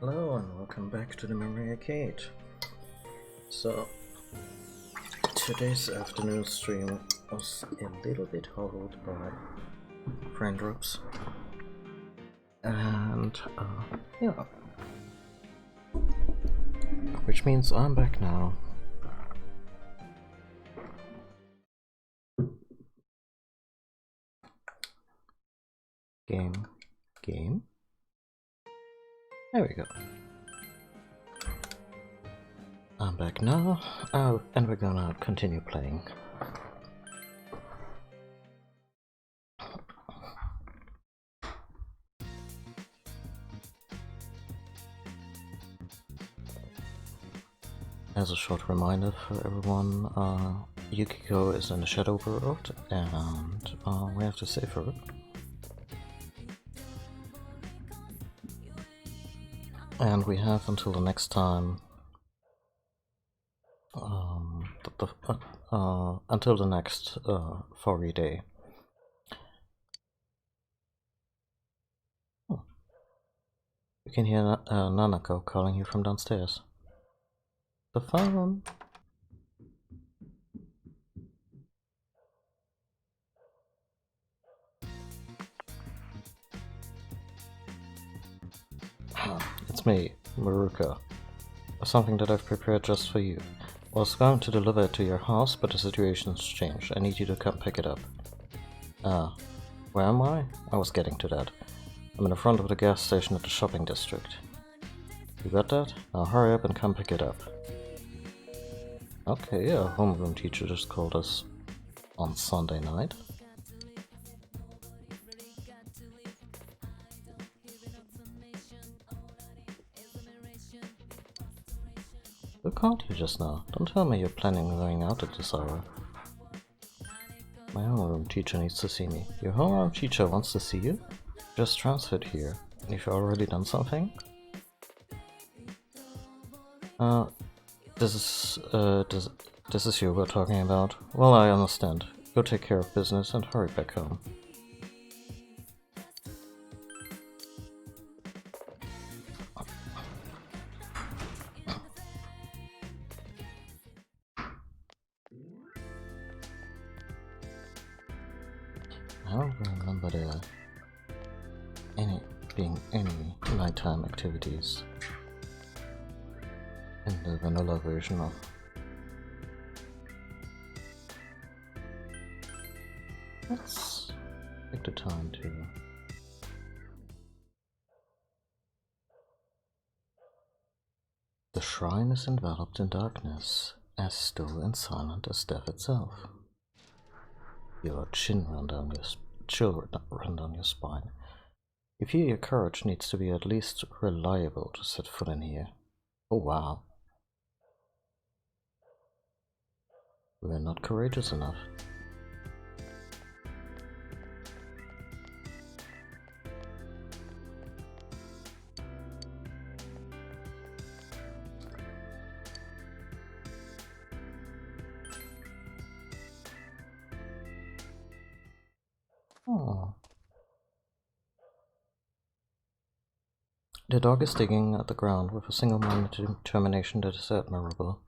Hello and welcome back to the Memory Arcade. So, today's afternoon stream was a little bit hobbled by friend drops. And, yeah. Which means I'm back now. Game. There we go. I'm back now, and we're gonna continue playing. As a short reminder for everyone, Yukiko is in the Shadow World, and we have to save her. And we have until the next time, until the next foggy day. Oh. You can hear Nanako calling you from downstairs. The phone! It's me, Maruka. Something that I've prepared just for you. I was going to deliver it to your house, but the situation's changed. I need you to come pick it up. Where am I? I was getting to that. I'm in the front of the gas station at the shopping district. You got that? Now hurry up and come pick it up. Okay, a homeroom teacher just called us on Sunday night. Who called you just now? Don't tell me you're planning on going out at this hour. My homeroom teacher needs to see me. Your homeroom teacher wants to see you? Just transferred here. You've already done something? Uh, this is you we're talking about. Well, I understand. Go take care of business and hurry back home. I don't remember there being any nighttime activities in the vanilla version of. Let's take the time to. The shrine is enveloped in darkness, as still and silent as death itself. Your chill run down your spine. You feel your courage needs to be at least reliable to set foot in here. Oh wow. We're not courageous enough. Oh. The dog is digging at the ground with a single-minded determination that is admirable.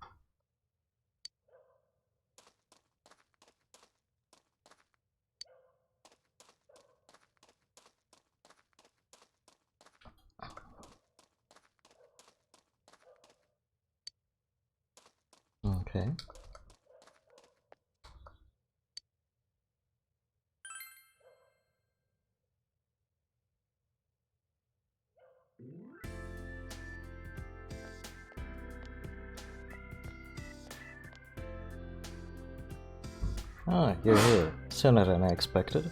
Okay. Ah, you're here. Sooner than I expected.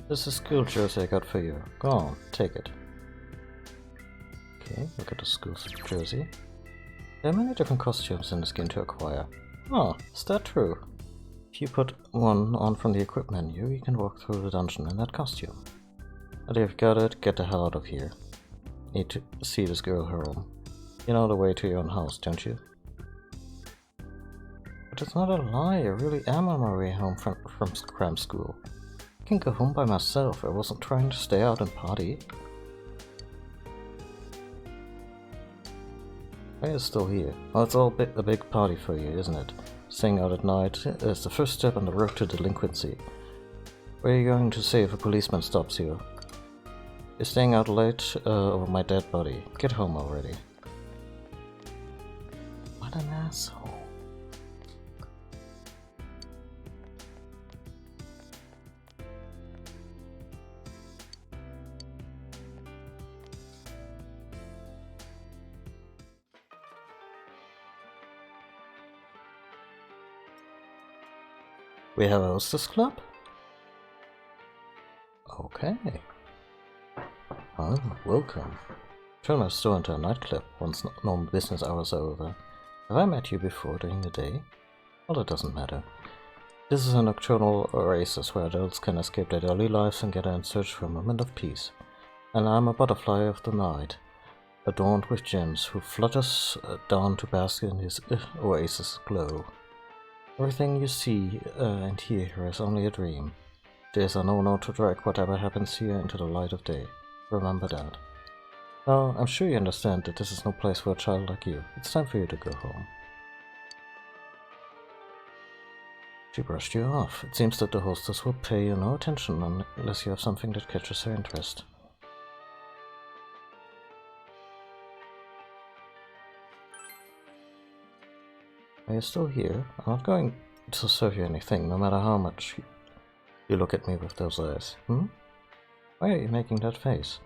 This is school jersey I got for you. Go on, take it. Okay, look at the school jersey. There are many different costumes in this game to acquire. Oh, is that true? If you put one on from the equip menu, you can walk through the dungeon in that costume. And if you've got it, get the hell out of here. Need to see this girl home. You know the way to your own house, don't you? But it's not a lie, I really am on my way home from cram school. I can go home by myself, I wasn't trying to stay out and party. Why are you still here? Oh, it's all a big party for you, isn't it? Staying out at night is the first step on the road to delinquency. Where are you going to say if a policeman stops you? You're staying out late over my dead body. Get home already. What an asshole. We have a hostess club? Okay. Well, welcome. Turn my store into a nightclub once normal business hours are over. Have I met you before during the day? Well, it doesn't matter. This is a nocturnal oasis where adults can escape their daily lives and gather in search for a moment of peace. And I'm a butterfly of the night, adorned with gems, who flutters down to bask in his oasis glow. Everything you see and hear here is only a dream. Days are no to drag whatever happens here into the light of day. Remember that. Now, I'm sure you understand that this is no place for a child like you. It's time for you to go home. She brushed you off. It seems that the hostess will pay you no attention unless you have something that catches her interest. Are you still here? I'm not going to serve you anything, no matter how much you look at me with those eyes. Why are you making that face?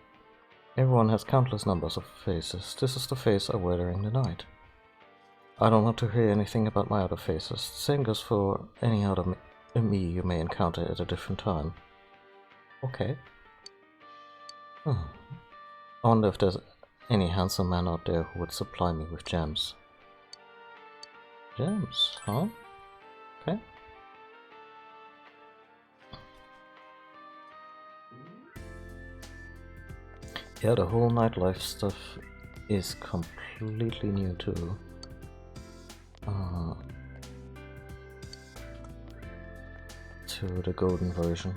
Everyone has countless numbers of faces. This is the face I wear during the night. I don't want to hear anything about my other faces. Same goes for any other me you may encounter at a different time. Okay. I wonder if there's any handsome man out there who would supply me with gems. Gems, huh? Okay. Yeah, the whole nightlife stuff is completely new too. to the golden version.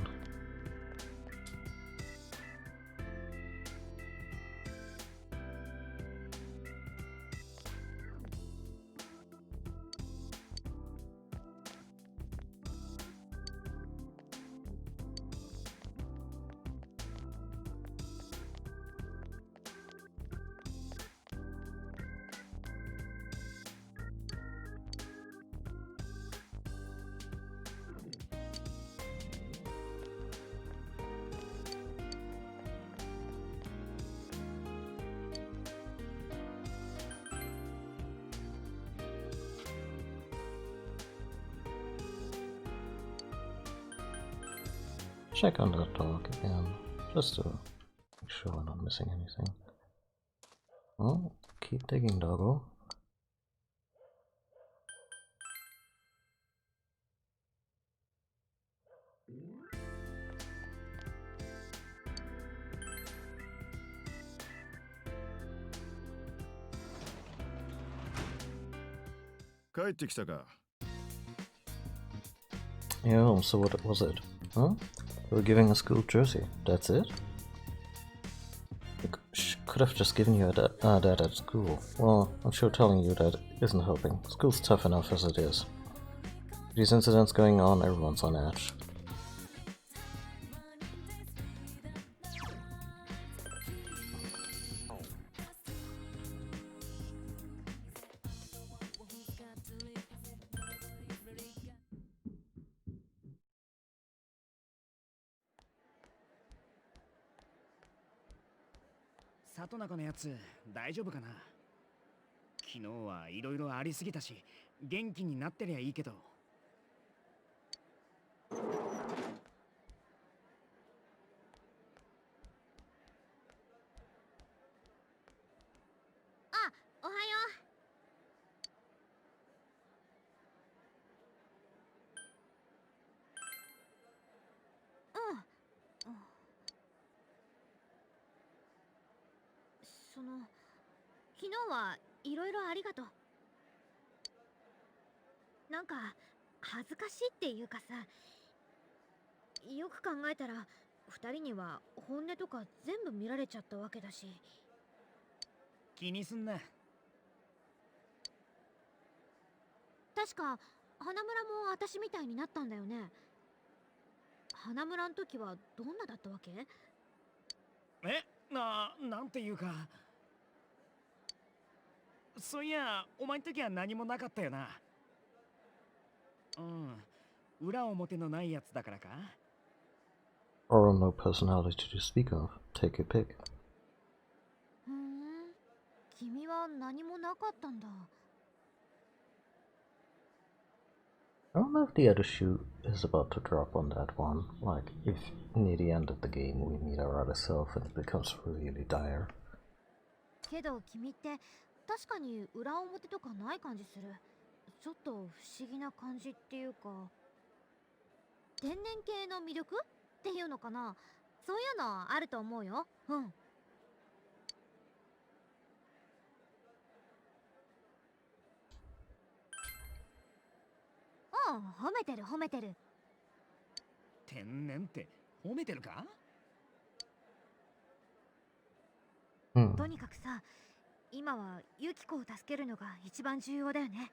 Check on that dog again, just to make sure we're not missing anything. Well, keep digging, doggo. Yeah, so what was it? Huh? They were giving a school jersey, that's it? Could have just given you that at school. Well, I'm sure telling you that isn't helping. School's tough enough as it is. These incidents going on, everyone's on edge.里中のやつ大丈夫かな。昨日はいろいろありすぎたし元気になってりゃいいけど。あ、おはよう。昨日はいろいろありがとう。なんか恥ずかしいっていうかさ、よく考えたら2人には本音とか全部見られちゃったわけだし。気にすんな。確か花村も私みたいになったんだよね。花村の時はどんなだったわけ？なんていうか、そういやお前の時は何もなかったよな。裏表のないやつだからか。 Or no personality to speak of. Take a pick. 君は何もなかったんだ。I don't know if the other shoe is about to drop on that one. Like, if near the end of the game we meet our other self and it becomes really dire. けど君って確かに裏表とかない感じする。ちょっと不思議な感じっていうか、天然系の魅力っていうのかな。そういうのあると思うよ。褒めてる褒めてる。天然って褒めてるか？とにかくさ、今はユキコを助けるのが一番重要だよね。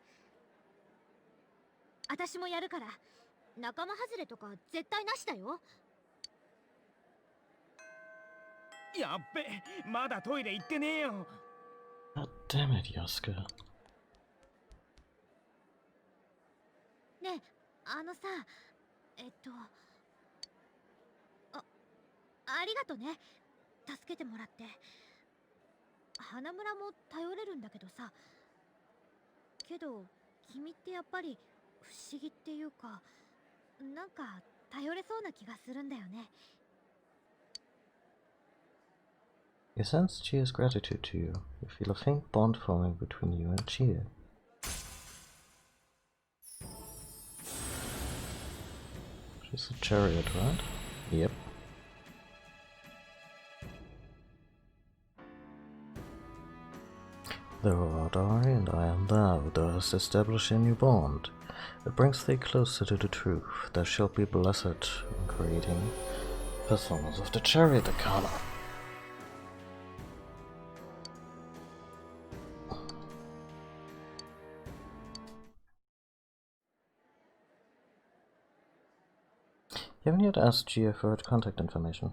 私もやるから、仲間外れとか絶対なしだよ。やっべ、まだトイレ行ってねえよ。God damn it, Yasuka. ねえ、さ、ありがとね。助けてもらって。花村も頼れるんだけどさ。けど、君ってやっぱり不思議っていうか、なんか頼れそうな気がするんだよね。You sense Chia's gratitude to you. You feel a faint bond forming between you and Chia. She's a chariot, right? Yep. Thou art I, and I am thou. Thou hast established a new bond. It brings thee closer to the truth. Thou shalt be blessed in creating personas of the Chariot Arcana. You haven't yet asked Gia for her contact information.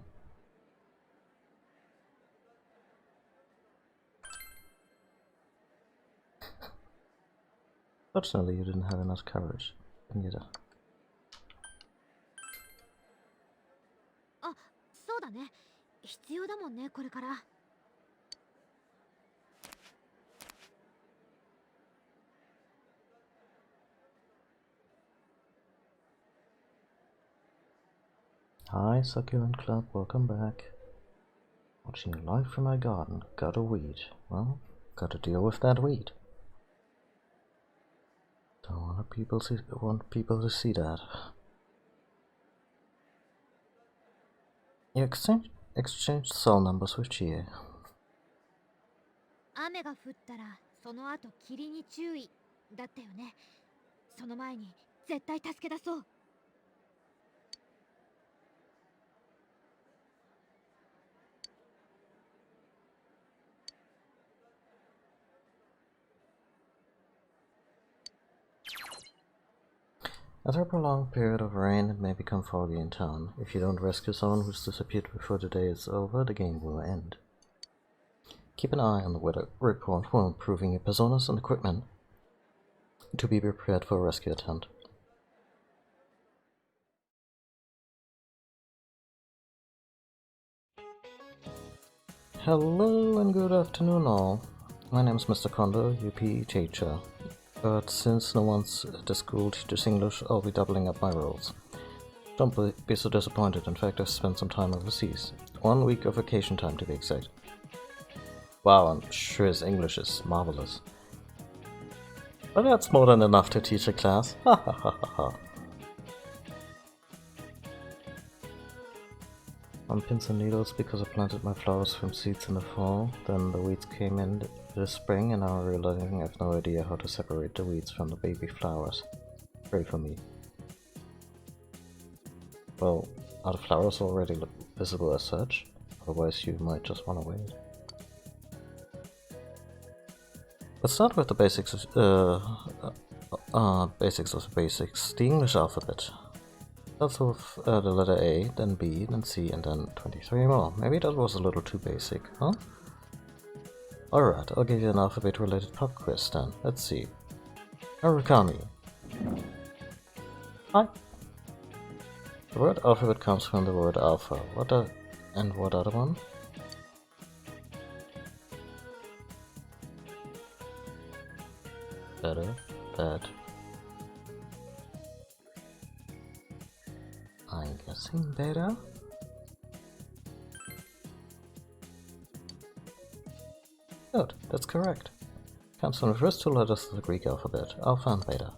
Fortunately, you didn't have enough courage. Neither. あ、そうだね。必要だもんね、これから。Hi, Succulent Club, welcome back. Watching you live from my garden. Got a weed. Well, gotta deal with that weed. Don't want people to see that. You exchanged cell numbers with Gia. 雨が降ったらその後霧に注意だったよね。その前に絶対助け出そう。After a prolonged period of rain, it may become foggy in town. If you don't rescue someone who's disappeared before the day is over, the game will end. Keep an eye on the weather report while improving your personas and equipment to be prepared for a rescue attempt. Hello and good afternoon all. My name is Mr. Kondo, your PE teacher. But since no one's at the school teaches English, I'll be doubling up my roles. Don't be so disappointed, in fact I've spent some time overseas. 1 week of vacation time to be exact. Wow, I'm sure his English is marvelous. But that's more than enough to teach a class. Ha ha ha ha ha. On pins and needles because I planted my flowers from seeds in the fall, then the weeds came in the spring, and now I'm realizing I have no idea how to separate the weeds from the baby flowers. Pray for me. Well, are the flowers already visible as such? Otherwise you might just want to wait. Let's start with the basics of the basics. The English alphabet. Starts with the letter A, then B, then C, and then 23 more. Maybe that was a little too basic, huh? Alright, I'll give you an alphabet-related pop quiz then. Let's see. Arukami. Hi. The word alphabet comes from the word alpha. What other one? Better, bad. I'm guessing beta? Good, that's correct. Comes from the first 2 letters of the Greek alphabet, alpha and beta.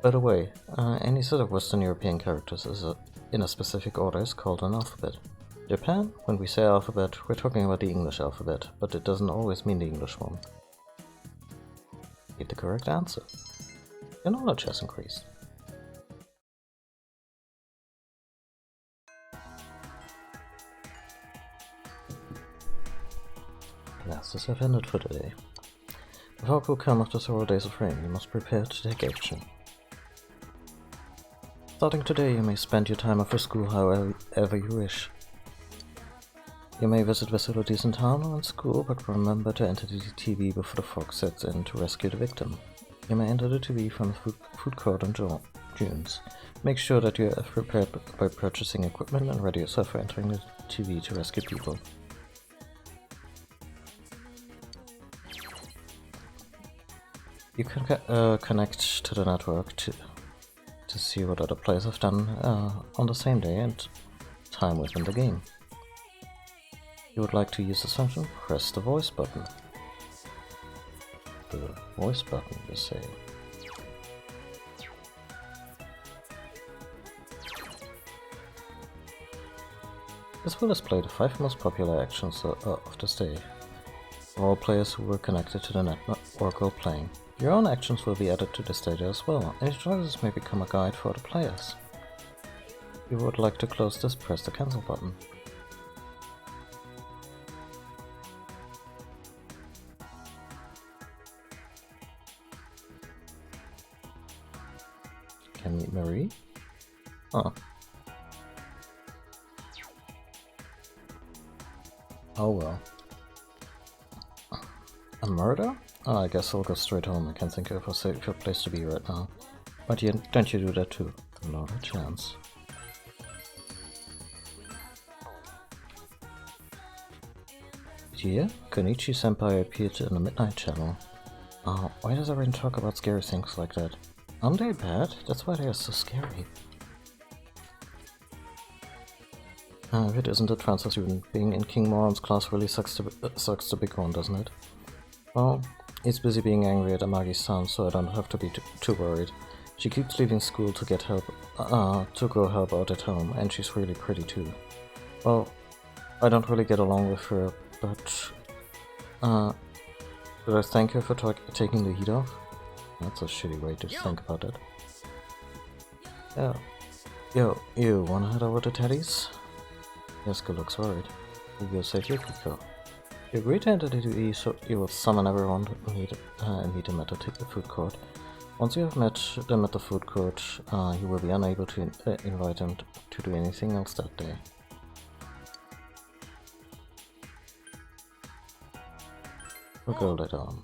By the way, any set of Western European characters in a specific order is called an alphabet. Japan, when we say alphabet, we're talking about the English alphabet, but it doesn't always mean the English one. Give the correct answer. Your knowledge has increased. Classes have ended for today. The fog will come after several days of rain. You must prepare to take action. Starting today, you may spend your time after school however you wish. You may visit facilities in town or in school, but remember to enter the TV before the fog sets in to rescue the victim. You may enter the TV from the food court on June's. Make sure that you are prepared by purchasing equipment and ready yourself for entering the TV to rescue people. You can connect to the network to see what other players have done on the same day and time within the game. If you would like to use this function, press the voice button. The voice button, you say. This will display the 5 most popular actions of this day. All players who were connected to the network while playing. Your own actions will be added to this data as well, and your choices may become a guide for the players. If you would like to close this, press the cancel button. Can meet Marie? Oh. Oh well. A murder? Oh, I guess I'll go straight home. I can't think of a safer place to be right now. But don't you do that too? Not a chance. Here, Konichi-senpai appeared in the Midnight Channel. Oh, why does everyone talk about scary things like that? Aren't they bad? That's why they are so scary. If it isn't a transfer student, being in King Moron's class really sucks to be gone, doesn't it? Well, he's busy being angry at Amagi-san, so I don't have to be too worried. She keeps leaving school to get help, to go help out at home, and she's really pretty too. Well, I don't really get along with her, but, did I thank her for taking the heat off? That's a shitty way to think about it. Yo, you wanna head over to Teddy's? Yasuko looks worried. You go save Yukiko. You agree to enter the E, so you will summon everyone to meet him at the food court. Once you have met them at the food court, you will be unable to invite them to do anything else that day. We'll go later on.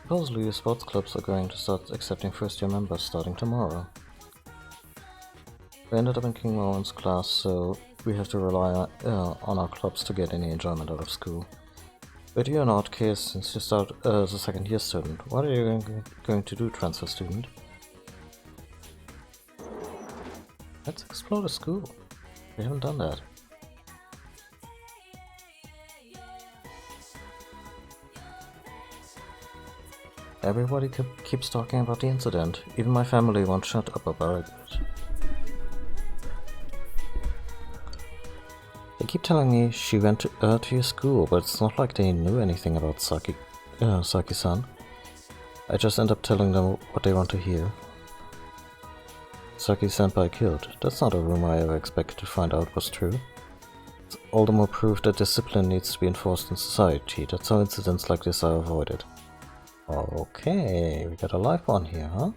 Supposedly, the sports clubs are going to start accepting first-year members starting tomorrow. We ended up in King Moron's class, so we have to rely on our clubs to get any enjoyment out of school. But you're an odd case since you start as a second-year student. What are you going to do, transfer student? Let's explore the school. We haven't done that. Everybody keeps talking about the incident. Even my family won't shut up about it. They keep telling me she went to your school, but it's not like they knew anything about Saki-san. I just end up telling them what they want to hear. Saki-senpai killed. That's not a rumor I ever expected to find out was true. It's all the more proof that discipline needs to be enforced in society. That's how incidents like this are avoided. Okay, we got a live one here, huh?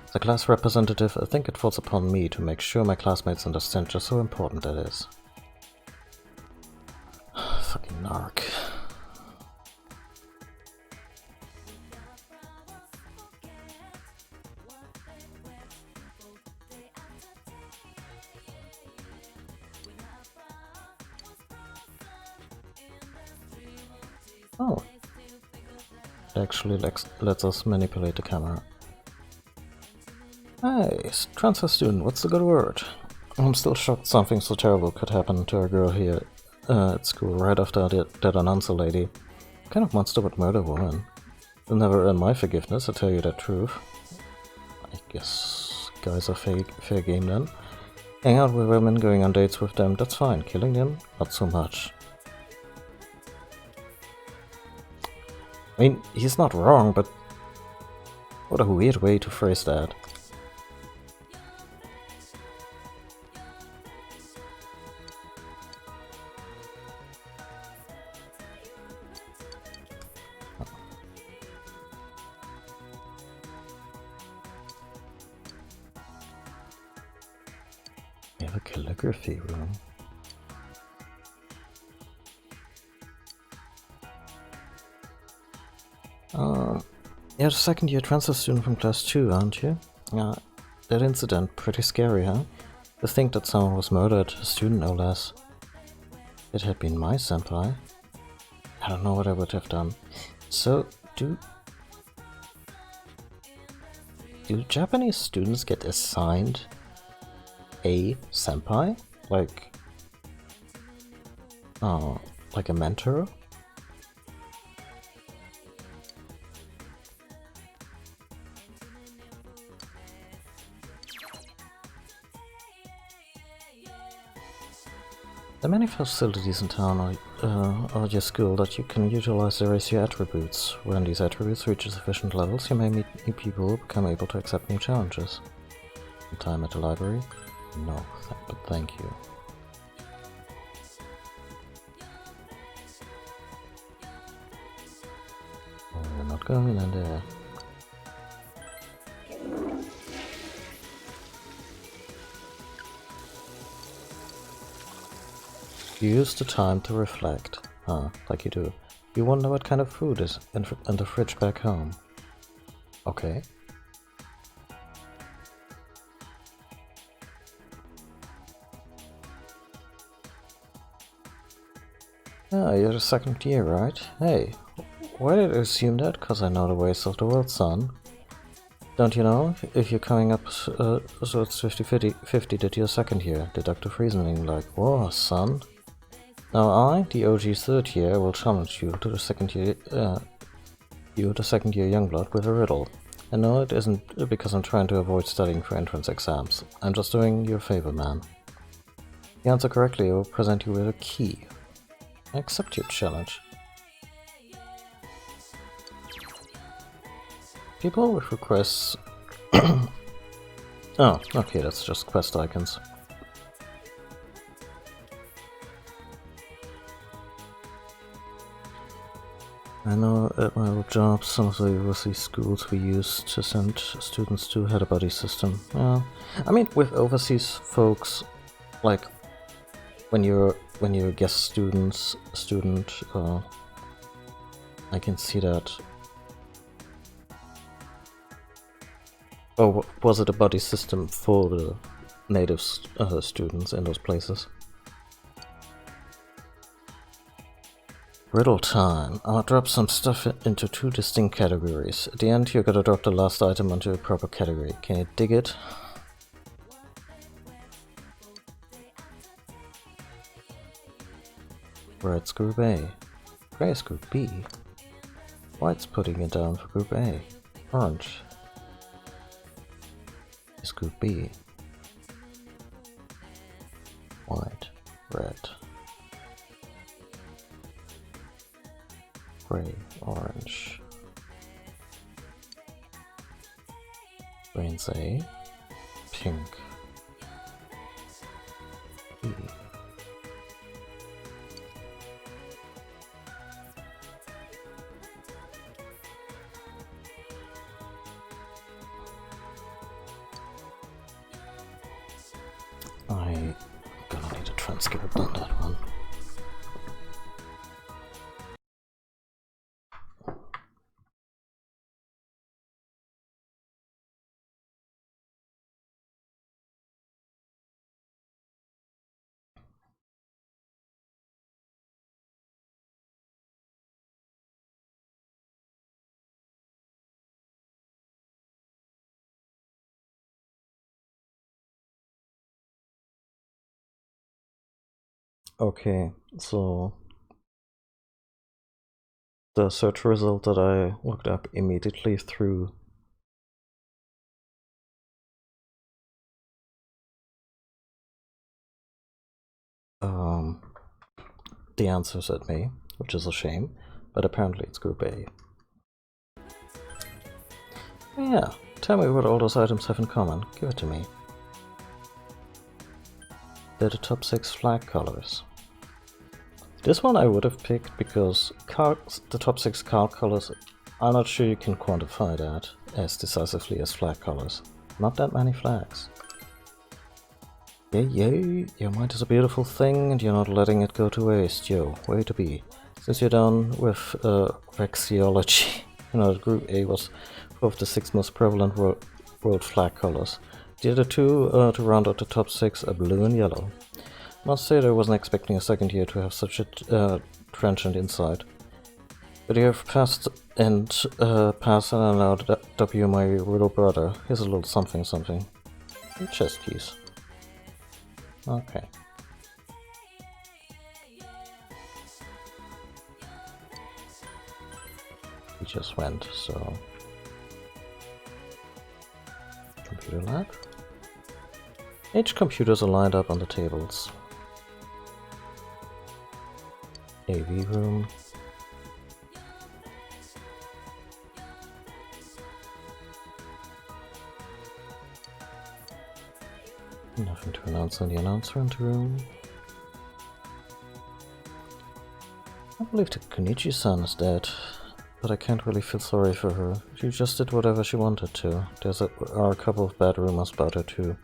As a class representative, I think it falls upon me to make sure my classmates understand just how important that is. Fucking narc. Oh. It actually lets us manipulate the camera. Hey, transfer student, what's the good word? I'm still shocked something so terrible could happen to a girl here at school right after that announcer lady. What kind of monster would murder a woman? You'll never earn my forgiveness, I tell you the truth. I guess guys are fair game then. Hang out with women, going on dates with them, that's fine. Killing them? Not so much. I mean, he's not wrong, but what a weird way to phrase that. We have a calligraphy room. You're a second-year transfer student from class 2, aren't you? That incident, pretty scary, huh? To think that someone was murdered, a student no less. It had been my senpai. I don't know what I would have done. So, do Japanese students get assigned a senpai? Like a mentor? There are many facilities in town or your school that you can utilize to raise your attributes. When these attributes reach sufficient levels, you may meet new people who become able to accept new challenges. Time at the library? No, but thank you. We're not going in there. Use the time to reflect. Like you do. You wonder what kind of food is in the fridge back home. Okay. Ah, you're the second year, right? Hey, why did I assume that? 'Cause I know the ways of the world, son. Don't you know? If you're coming up, so it's 50-50 that you're second year. Deductive reasoning, like, whoa, son. Now I, the OG third year, will challenge you to the second year, the second year youngblood, with a riddle. And no, it isn't because I'm trying to avoid studying for entrance exams. I'm just doing you a favor, man. If you answer correctly, I will present you with a key. I accept your challenge. People with requests... Oh, okay, that's just quest icons. I know at my old job, some of the overseas schools we used to send students to had a buddy system. Well, I mean, with overseas folks, like when you're a guest student, I can see that. Oh, was it a buddy system for the native students in those places? Riddle time. I'll drop some stuff into 2 distinct categories. At the end, you're gonna drop the last item onto a proper category. Can you dig it? Red's Group A. Gray's Group B. White's putting it down for Group A. Orange is Group B. White, red. Gray, orange. Brains A, pink, B. I'm gonna need a transcript on that one. Okay, so the search result that I looked up immediately through the answers at me, which is a shame, but apparently it's Group A. Yeah, tell me what all those items have in common. Give it to me. They're the top 6 flag colors. This one I would have picked because the top 6 card colors, I'm not sure you can quantify that as decisively as flag colors. Not that many flags. Yay, your mind is a beautiful thing and you're not letting it go to waste, yo, way to be. Since you're done with Vexiology, you know that Group A was 4 of the 6 most prevalent world flag colors. The other 2 to round out the top 6 are blue and yellow. Must say that I wasn't expecting a second year to have such a trenchant insight. But you have passed and I know that W, my little brother. Here's a little something something. A chess piece. Okay. He just went, so... Computer lab. H computers are lined up on the tables. AV room. Nothing to announce in the announcement room. I believe the Konichi-san is dead, but I can't really feel sorry for her. She just did whatever she wanted to. Are a couple of bad rumors about her too.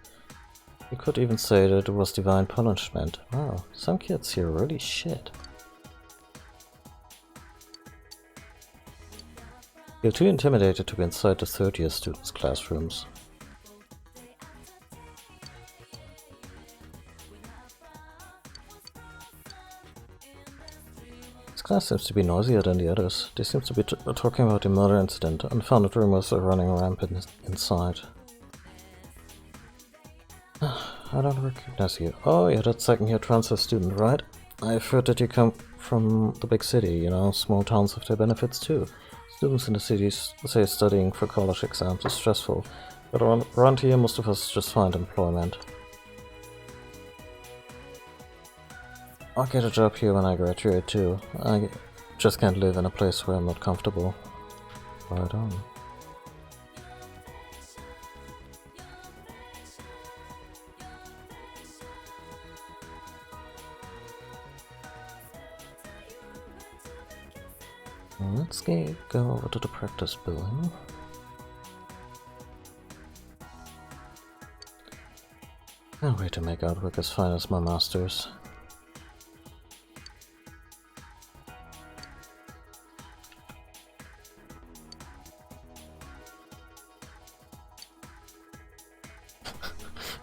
You could even say that it was divine punishment. Wow, some kids here are really shit. You're too intimidated to be inside the third-year students' classrooms. This class seems to be noisier than the others. They seem to be talking about the murder incident. Unfounded rumors are running rampant inside. I don't recognize you. Oh, you're that second-year transfer student, right? I've heard that you come from the big city, you know, small towns have their benefits too. Students in the cities say studying for college exams is stressful, but around here most of us just find employment. I'll get a job here when I graduate too. I just can't live in a place where I'm not comfortable. Right on. Let's go over to the practice building. Can't wait to make artwork as fine as my master's.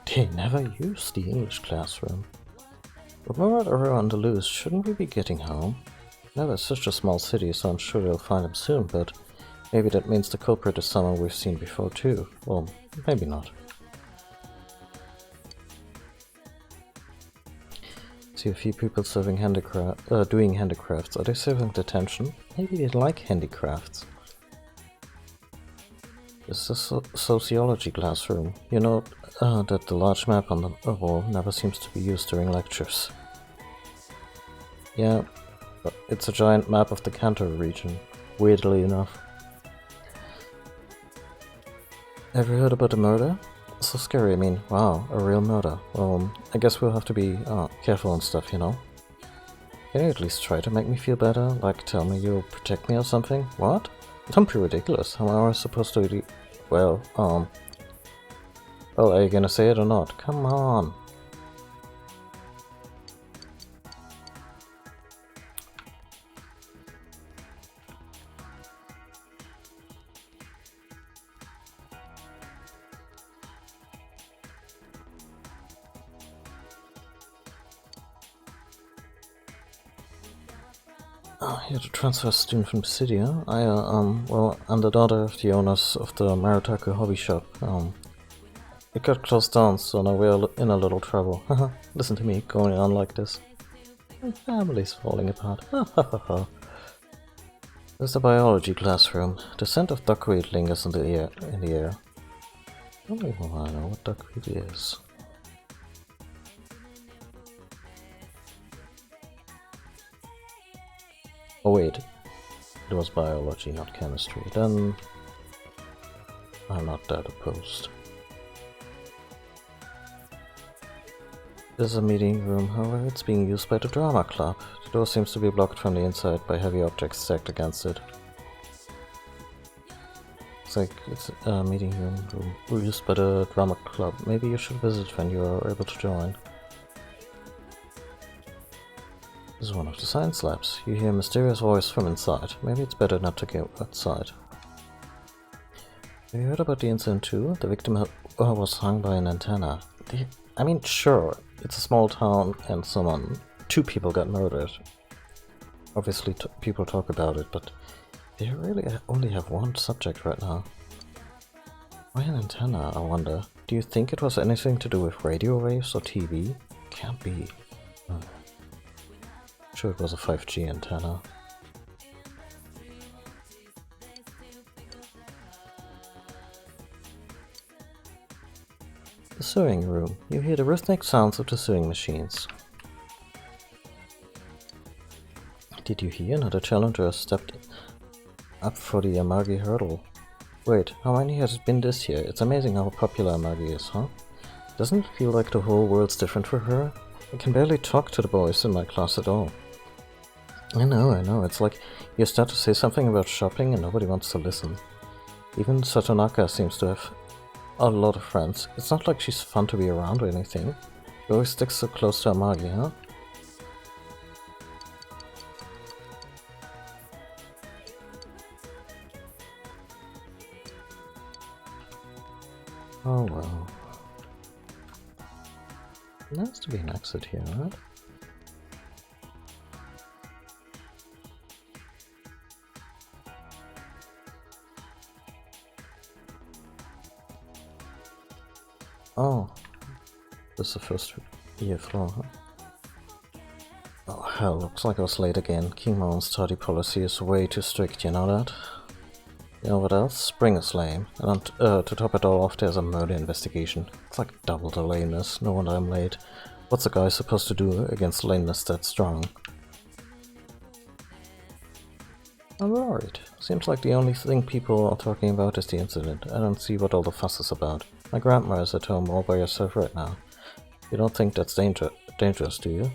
They never use the English classroom. But we're not around the loose, shouldn't we be getting home? Never is such a small city, so I'm sure they'll find him soon, but maybe that means the culprit is someone we've seen before too. Well, maybe not. See a few people serving doing handicrafts. Are they serving detention? Maybe they like handicrafts. This is a sociology classroom. You know that the large map on the wall never seems to be used during lectures. Yeah, but it's a giant map of the Kanto region, weirdly enough. Have you heard about the murder? So scary, I mean, wow, a real murder. Well, I guess we'll have to be careful and stuff, you know? Can you at least try to make me feel better? Like tell me you'll protect me or something? What? Don't be ridiculous. How am I supposed to do? Well, are you gonna say it or not? Come on. You're the transfer student from Cydia. Well, I'm the daughter of the owners of the Marutaku hobby shop. It got closed down, so now we're in a little trouble. Listen to me, going on like this. My family's falling apart. There's the biology classroom. The scent of duckweed lingers in the air. Only one I know what duckweed is. Oh wait, it was biology, not chemistry. Then I'm not that opposed. There's a meeting room, however, it's being used by the drama club. The door seems to be blocked from the inside by heavy objects stacked against it. Looks like it's a meeting room used by the drama club. Maybe you should visit when you are able to join. This is one of the science labs. You hear a mysterious voice from inside. Maybe it's better not to go outside. Have you heard about the incident too? The victim was hung by an antenna. I mean, sure, it's a small town and two people got murdered. Obviously people talk about it, but they really only have one subject right now. Why an antenna, I wonder? Do you think it was anything to do with radio waves or TV? Can't be. Sure, it was a 5G antenna. The sewing room. You hear the rhythmic sounds of the sewing machines. Did you hear? Another challenger stepped up for the Amagi hurdle. Wait, how many has it been this year? It's amazing how popular Amagi is, huh? Doesn't it feel like the whole world's different for her? I can barely talk to the boys in my class at all. I know, it's like you start to say something about shopping and nobody wants to listen. Even Satonaka seems to have a lot of friends. It's not like she's fun to be around or anything. She always sticks so close to Amagi, huh? Oh well. There has to be an exit here, right? Oh. This is the first year floor, huh? Oh hell, looks like I was late again. King Moun's study policy is way too strict, you know that? You know what else? Spring is lame. And to top it all off, there's a murder investigation. It's like double the lameness. No wonder I'm late. What's a guy supposed to do against lameness that strong? I'm worried. Seems like the only thing people are talking about is the incident. I don't see what all the fuss is about. My grandma is at home all by herself right now. You don't think that's dangerous, do you?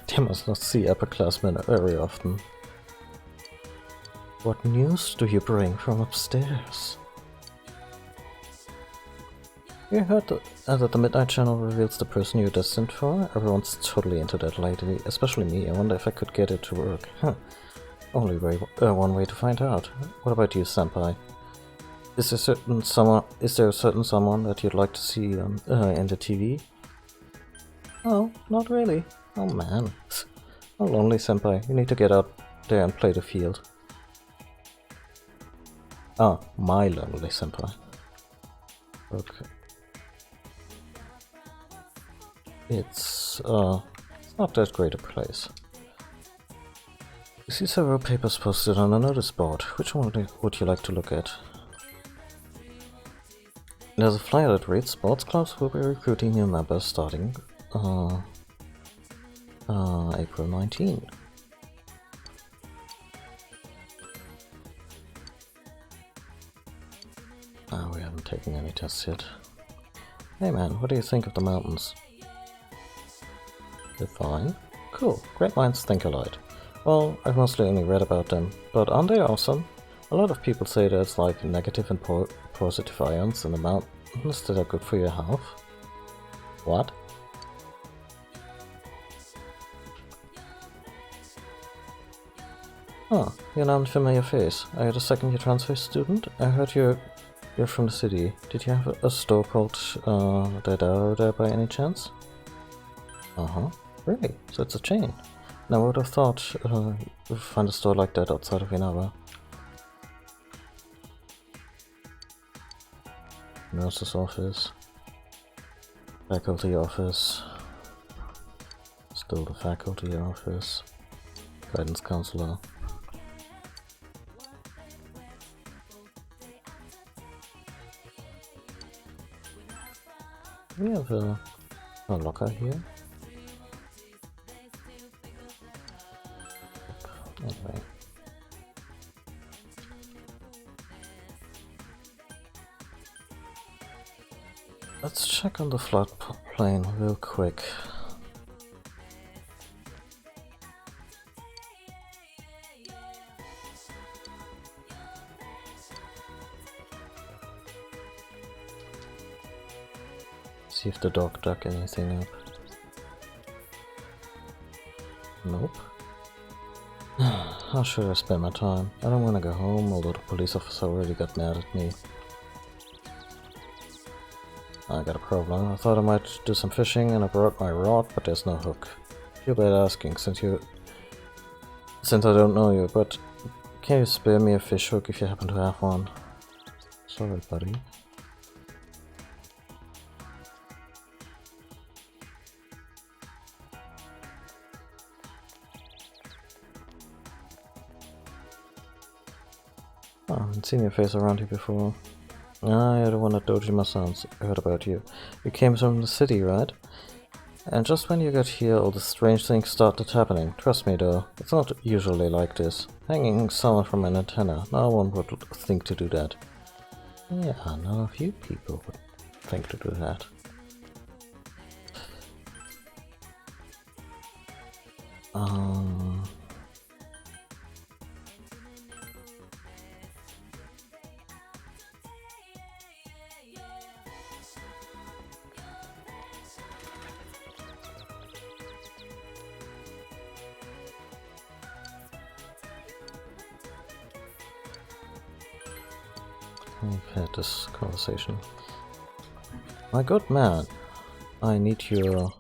They must not see upperclassmen very often. What news do you bring from upstairs? You heard that the Midnight Channel reveals the person you're destined for? Everyone's totally into that lately, especially me. I wonder if I could get it to work. Huh. Only one way to find out. What about you, Senpai? Is there a certain someone that you'd like to see in the TV? Oh, not really. Oh man. Oh, lonely, Senpai. You need to get out there and play the field. Ah, my lonely, Senpai. Okay. It's not that great a place. You see several papers posted on a notice board. Which one would you like to look at? There's a flyer that reads sports clubs will be recruiting new members starting April 19. We haven't taken any tests yet. Hey man, what do you think of the mountains? They're fine. Cool, great minds think alike. Well, I've mostly only read about them, but aren't they awesome? A lot of people say there's like negative and positive ions in the mountains that are good for your health. What? Oh, you're an unfamiliar face. Are you the second year transfer student? I heard you're from the city. Did you have a store called Daidaro there by any chance? Uh-huh. Really? So it's a chain. Now I would have thought you'd find a store like that outside of Inaba. Nurse's office. Faculty office. Still the faculty office. Guidance counselor. We have a locker here. Anyway. Let's check on the floodplain real quick. See if the dog dug anything up. Nope. How should I spend my time? I don't want to go home, although the police officer already got mad at me. I got a problem. I thought I might do some fishing and I brought my rod, but there's no hook. Feel bad asking since I don't know you, but can you spare me a fish hook if you happen to have one? Sorry, buddy. Oh, I haven't seen your face around here before. Ah, you're the one that Dojima-san's heard about you. You came from the city, right? And just when you got here, all the strange things started happening. Trust me though, it's not usually like this. Hanging someone from an antenna, no one would think to do that. Yeah, none of you people would think to do that. We've had this conversation. My good man, I need your...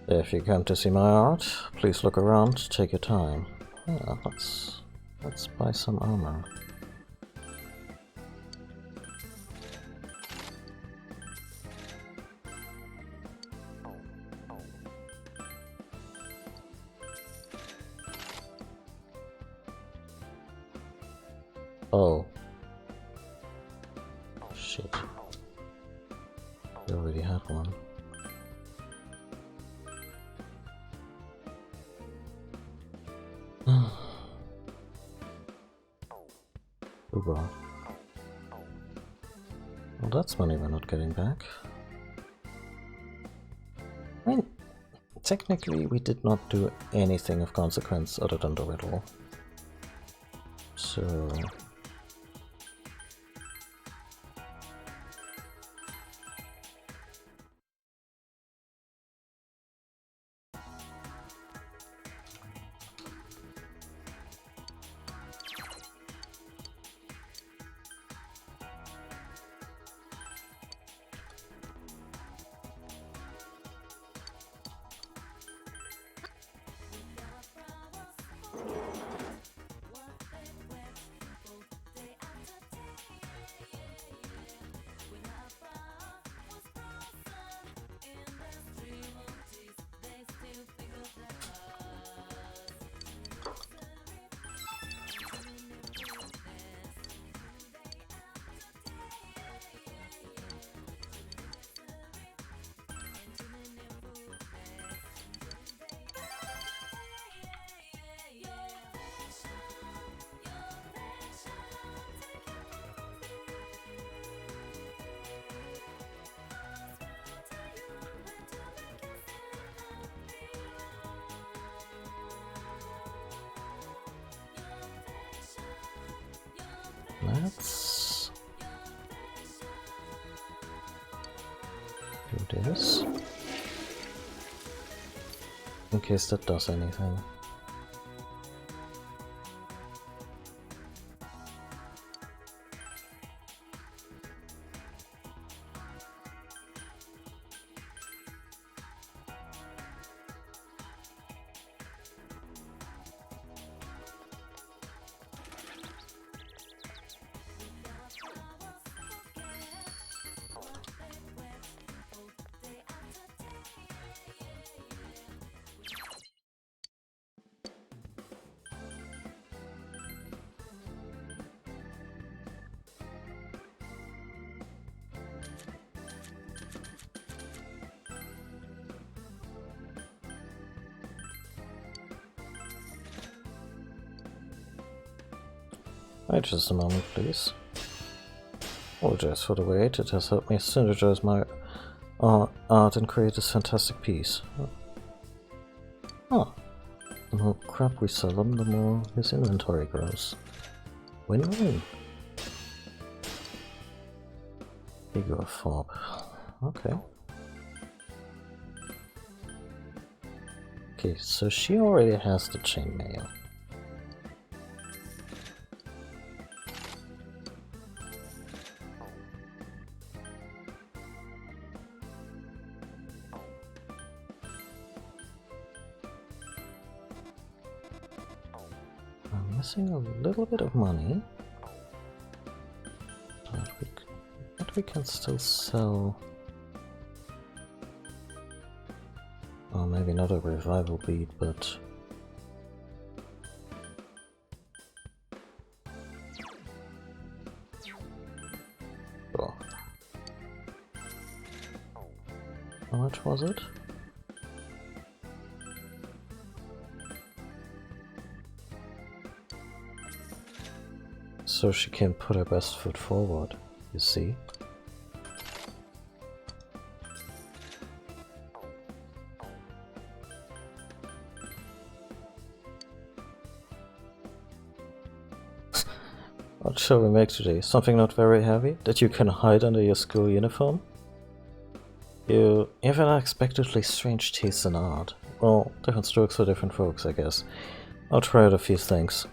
If you come to see my art, please look around, take your time. Yeah, let's buy some armor. Oh. Shit. We already had one. Uber. Well, that's money we're not getting back. I mean, technically we did not do anything of consequence other than the riddle. So... Let's do this, in case that does anything. Wait just a moment, please. Apologize for the wait, it has helped me synergize my art and create this fantastic piece. Oh. The more crap we sell him, the more his inventory grows. Win-win. Igor Fob. Okay. Okay, so she already has the chainmail. I'm missing a little bit of money. But we can still sell... Oh, maybe not a revival bead, but... was it? So she can put her best foot forward, you see? What shall we make today? Something not very heavy, that you can hide under your school uniform? You have an unexpectedly strange taste in art. Well, different strokes for different folks, I guess. I'll try out a few things.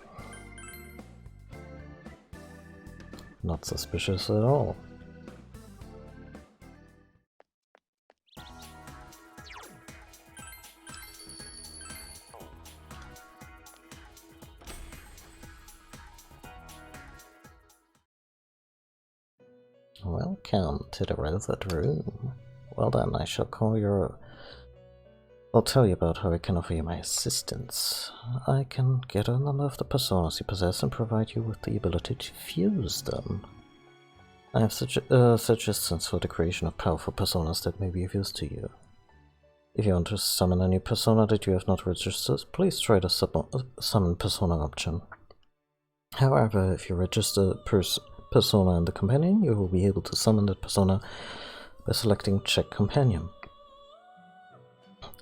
Not suspicious at all. Welcome to the Rosette Room. Well then, I shall call your... I'll tell you about how I can offer you my assistance. I can get a number of the personas you possess and provide you with the ability to fuse them. I have suggestions for the creation of powerful personas that may be of use to you. If you want to summon a new persona that you have not registered, please try the summon persona option. However, if you register persona in the companion, you will be able to summon that persona by selecting Check Companion.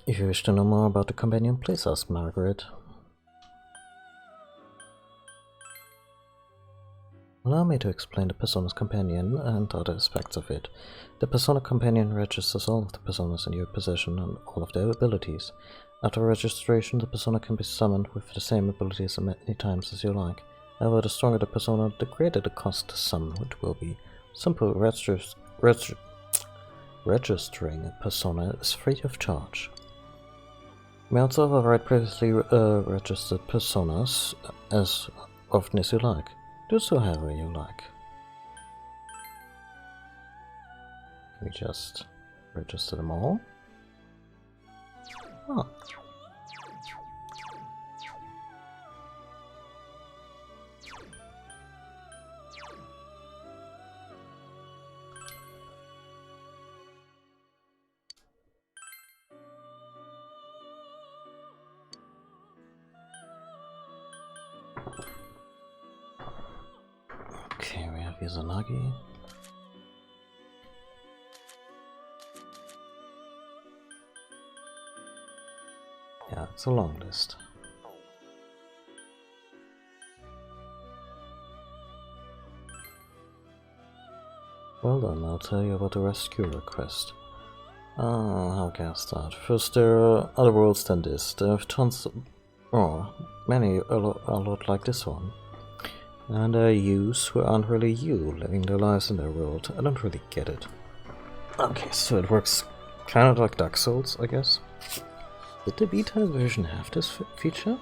If you wish to know more about the companion, please ask Margaret. Allow me to explain the persona's companion and other aspects of it. The persona companion registers all of the personas in your possession and all of their abilities. After registration, the persona can be summoned with the same abilities as many times as you like. However, the stronger the persona, the greater the cost to summon, which will be. Simple registering a persona is free of charge. You may also override previously registered personas as often as you like. Do so however you like. Can we just register them all? Oh. Okay, we have Izanagi. Yeah, it's a long list. Well done, I'll tell you about the rescue request. How can I start? First, there are other worlds than this. There are tons of... many a lot like this one. And there are yous who aren't really you, living their lives in their world. I don't really get it. Okay, so it works kind of like Dark Souls, I guess. Did the beta version have this feature?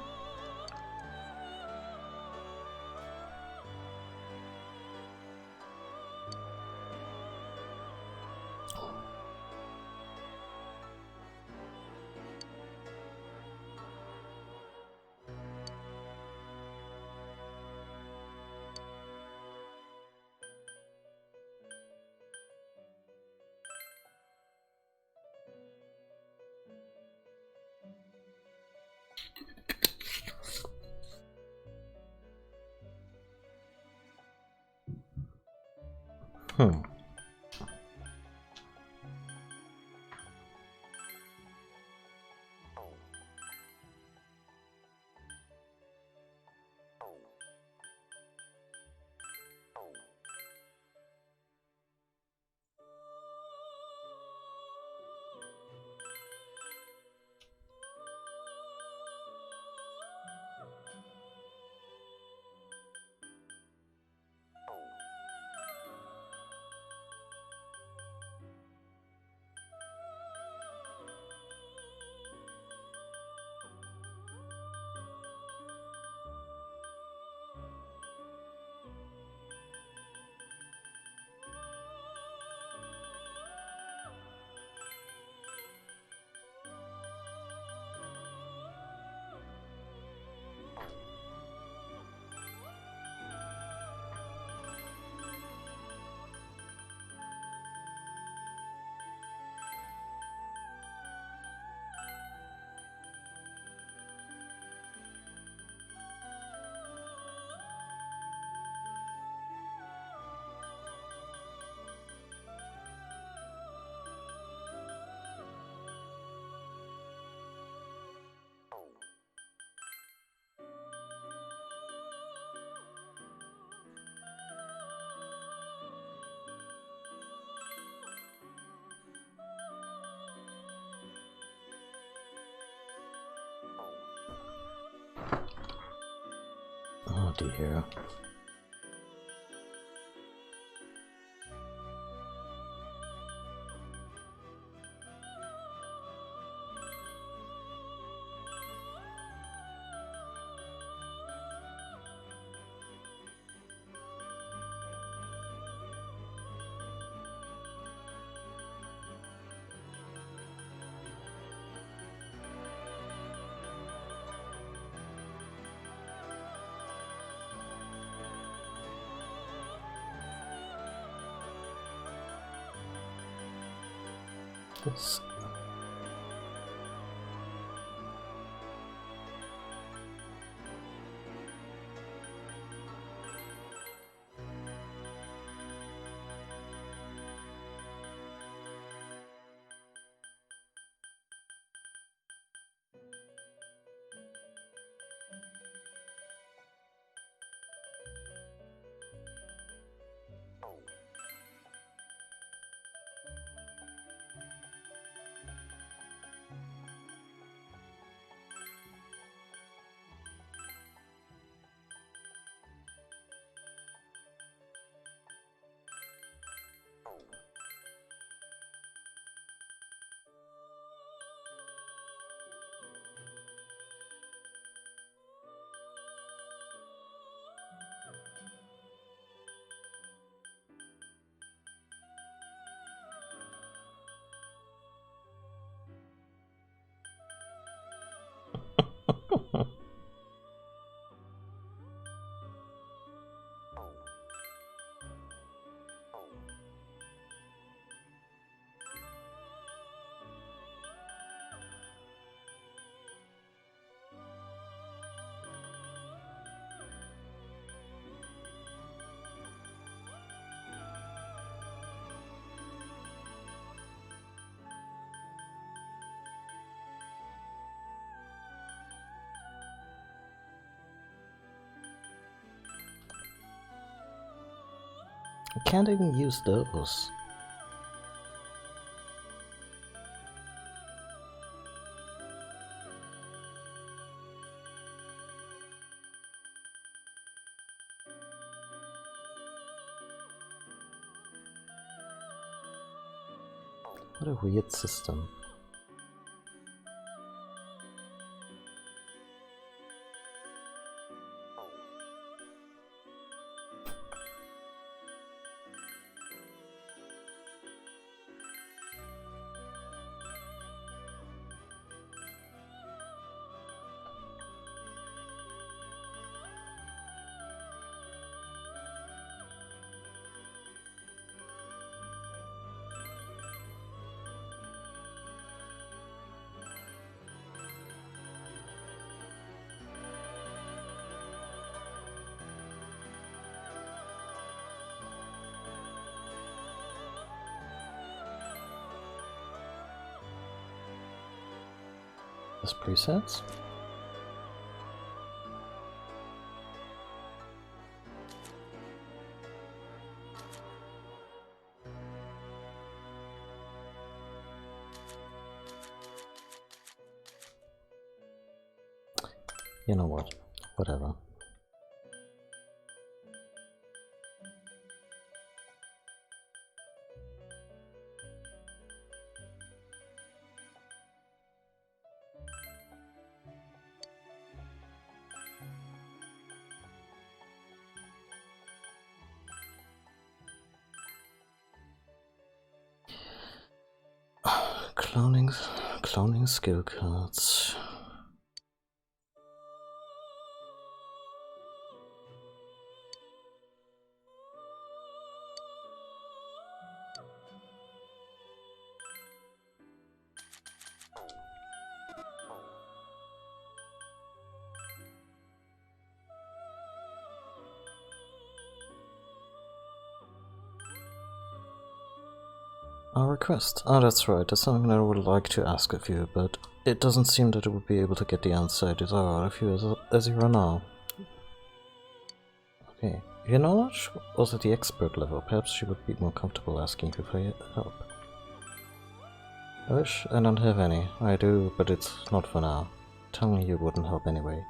Oh dear. This. I can't even use those. What a weird system. Those presets? You know what? Whatever. Cloning skill cards. A request. Oh, that's right. That's something I would like to ask of you, but it doesn't seem that I would be able to get the answer I desire out of you as you are now. Okay. Your knowledge was at the expert level. Perhaps she would be more comfortable asking you for your help. I wish I don't have any. I do, but it's not for now. Telling you wouldn't help anyway.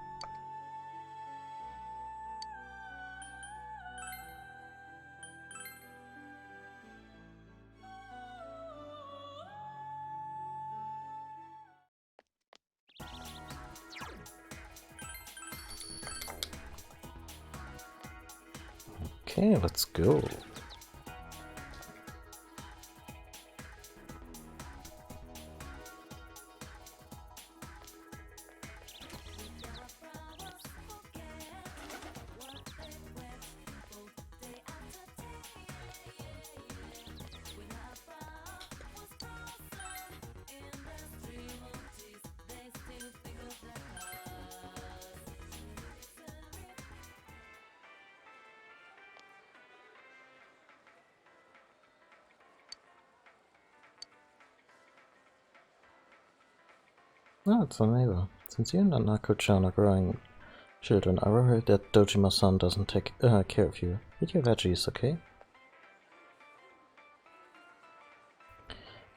Okay, let's go. Oh, it's a neighbor. Since you and Nako-chan are growing children, I worry that Dojima-san doesn't take care of you. Eat your veggies, okay?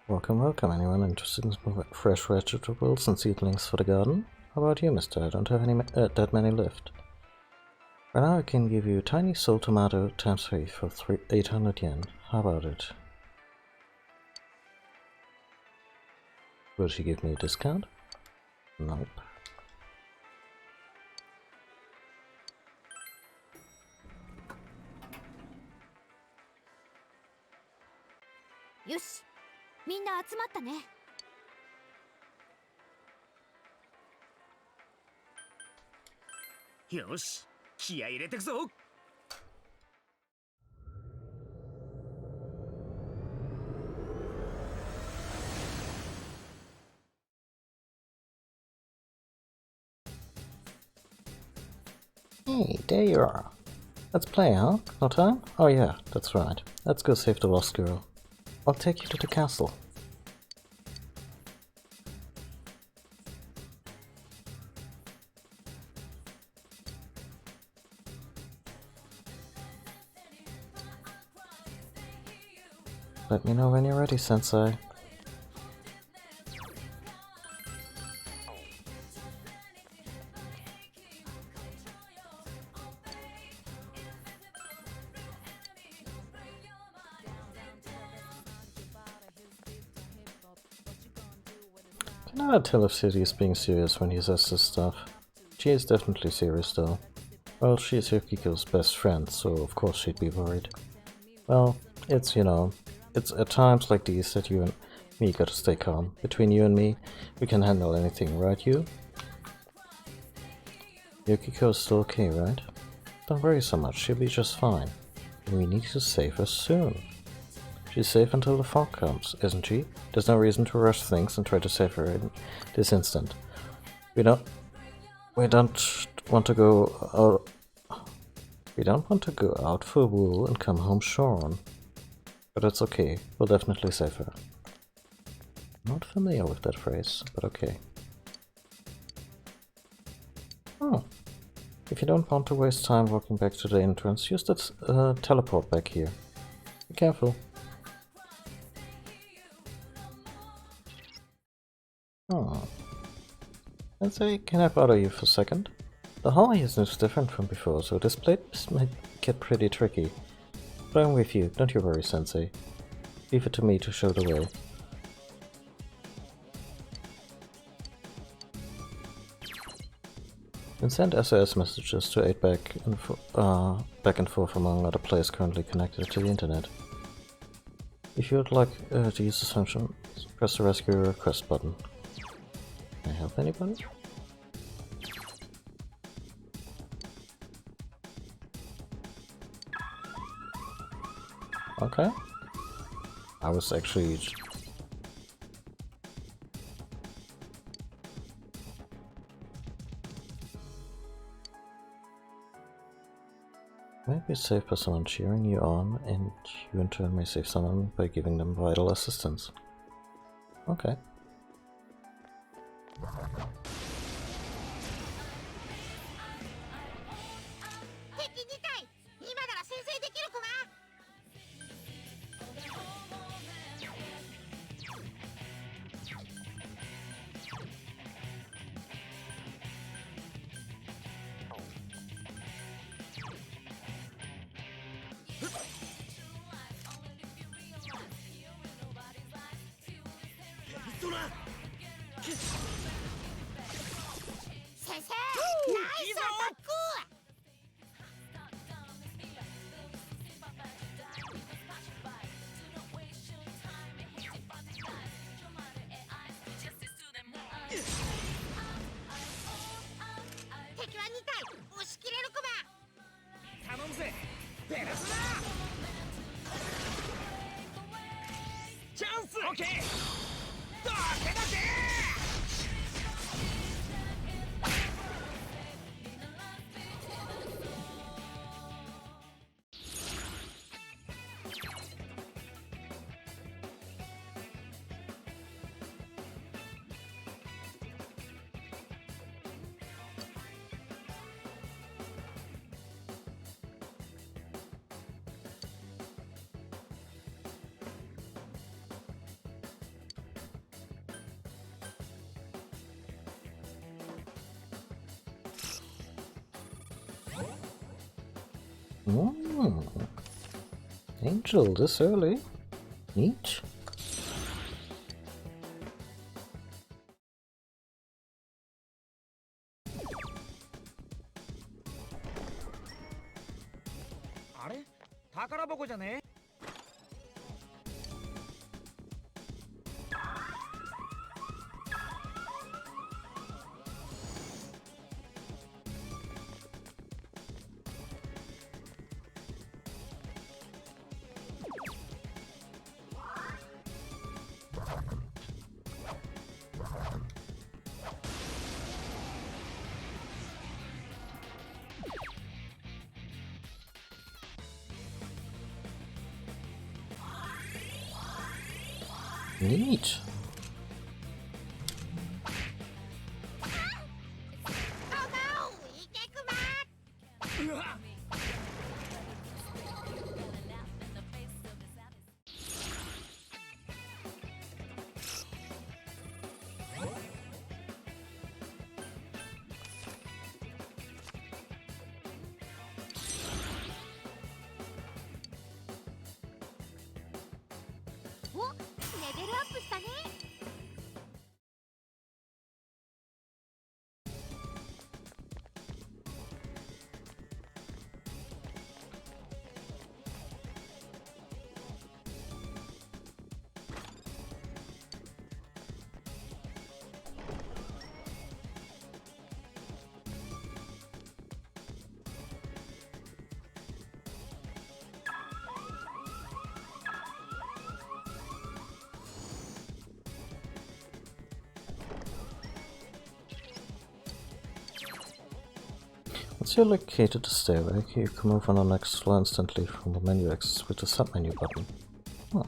Welcome, welcome. Anyone interested in some fresh vegetables and seedlings for the garden? How about you, mister? I don't have any that many left. Right now I can give you tiny soul tomato times 3 for 800 yen. How about it? Will she give me a discount? Nope. Yoshi, みんな集まったね。よし、気合い入れてくぞ。Hey, there you are. Let's play, huh? No time? Oh yeah, that's right. Let's go save the lost girl. I'll take you to the castle. Let me know when you're ready, Sensei. Can I tell if City is being serious when he says this stuff? She is definitely serious though. Well, she's Yukiko's best friend, so of course she'd be worried. Well, it's, you know, it's at times like these that you and me gotta stay calm. Between you and me, we can handle anything, right you? Yukiko's still okay, right? Don't worry so much, she'll be just fine. And we need to save her soon. She's safe until the fog comes, isn't she? There's no reason to rush things and try to save her in this instant. We don't want to go out for wool and come home shorn. But it's okay, we'll definitely save her. Not familiar with that phrase, but okay. Oh. If you don't want to waste time walking back to the entrance, use that teleport back here. Be careful. Oh. Sensei, can I bother you for a second? The hallway is different from before, so this place might get pretty tricky. But I'm with you, don't you worry, Sensei. Leave it to me to show the way. And send SOS messages to aid back and forth among other players currently connected to the internet. If you would like to use this function, press the rescue request button. Can I help anybody? Okay. I was actually... Maybe it's safe by someone cheering you on, and you in turn may save someone by giving them vital assistance. Okay. むぜペルソナチャンスオッケーどけどけAngel this early? Neat. あれ宝箱じゃねNeat. うわお、レベルアップしたね。Once you're located the stairway, you can move on the next floor instantly from the menu access with the submenu button. Huh.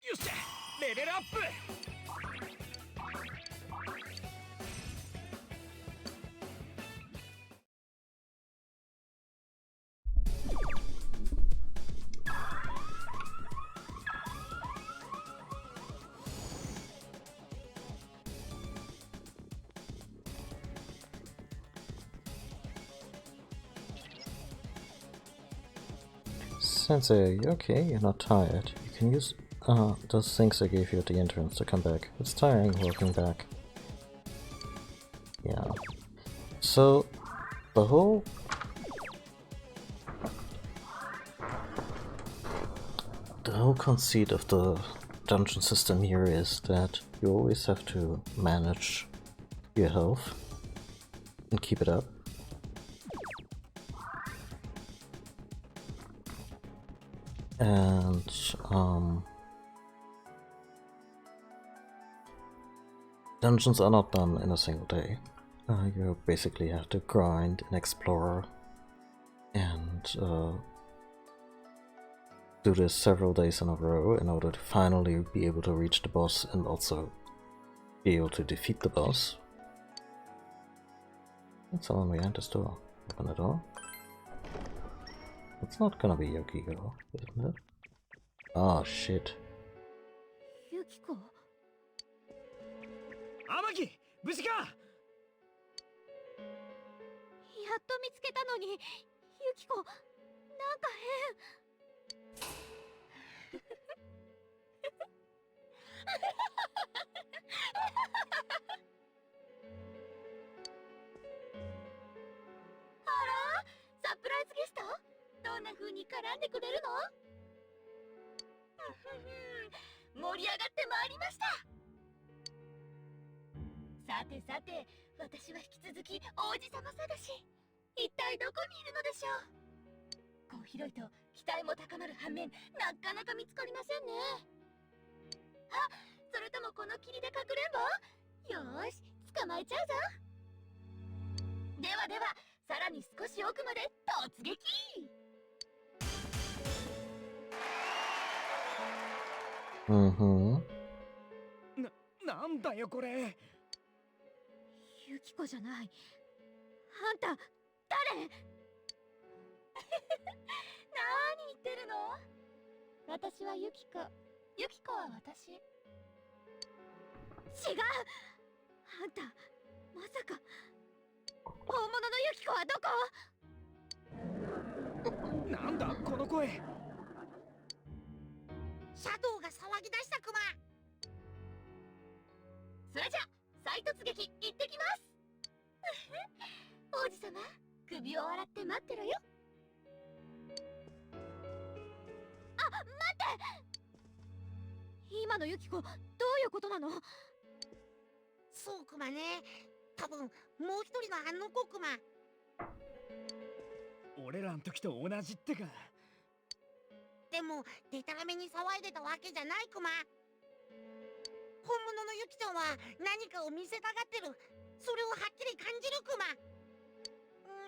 よっしゃレベルアップ Sensei, are you okay? You're not tired. You can use those things I gave you at the entrance to come back. It's tiring walking back. Yeah. So, the whole conceit of the dungeon system here is that you always have to manage your health and keep it up. And dungeons are not done in a single day. You basically have to grind and explore and do this several days in a row in order to finally be able to reach the boss and also be able to defeat the boss. There's someone behind this door. Open the door. It's not gonna be Yukiko, isn't it? Oh shit. ユキコ。天城、無事か。やっと見つけたのに、ユキコ、なんか変。あら、サプライズゲスト？どんな風に絡んでくれるの？盛り上がってまいりました。さてさて、私は引き続き王子様探し。一体どこにいるのでしょう。こう広いと期待も高まる反面、なかなか見つかりませんね。あ、それともこの霧でかくれんぼ？よーし、捕まえちゃうぞ。ではでは、さらに少し奥まで突撃。なんだよこれ。ユキコじゃない。あんた誰？何言ってるの？私はユキコ。ユキコは私。違う。あんたまさか本物のユキコはどこ？なんだこの声。シャドウが騒ぎ出したクマ。それじゃ再突撃行ってきます。王子様、首を洗って待ってろよ。あ、待って！今のユキコ、どういうことなの？そうクマね。多分もう一人のあの子クマ。俺らの時と同じってか。でもデタラメに騒いでたわけじゃないクマ。本物のユキちゃんは何かを見せたがってる。それをはっきり感じるクマ。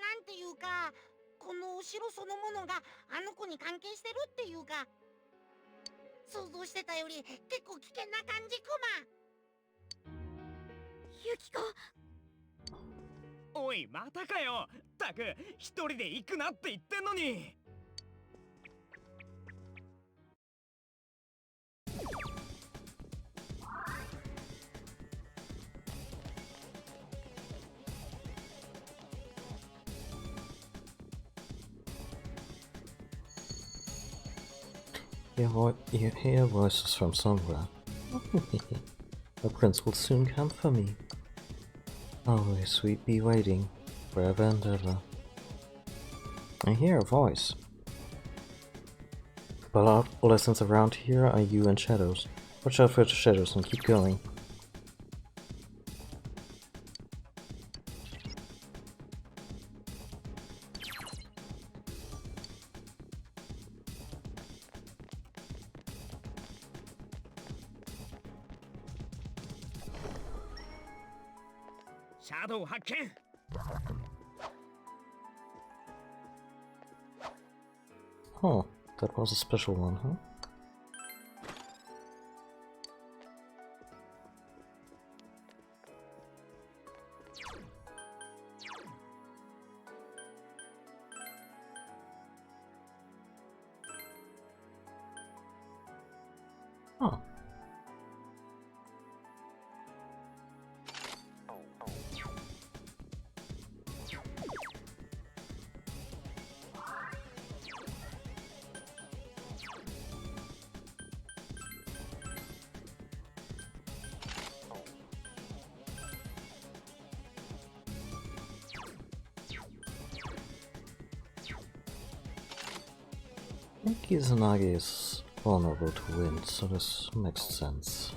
なんていうか、このお城そのものがあの子に関係してるっていうか、想像してたより結構危険な感じクマ。ユキコ。おい、またかよ。たく一人で行くなって言ってんのに。You hear voices from somewhere. The prince will soon come for me. Always sweet be waiting, forever and ever. I hear a voice. But all lessons around here are you and shadows. Watch out for the shadows and keep going. Shadow 発見。Oh, that was a special one, huh? Huh. I think Izanagi is vulnerable to wind, so this makes sense.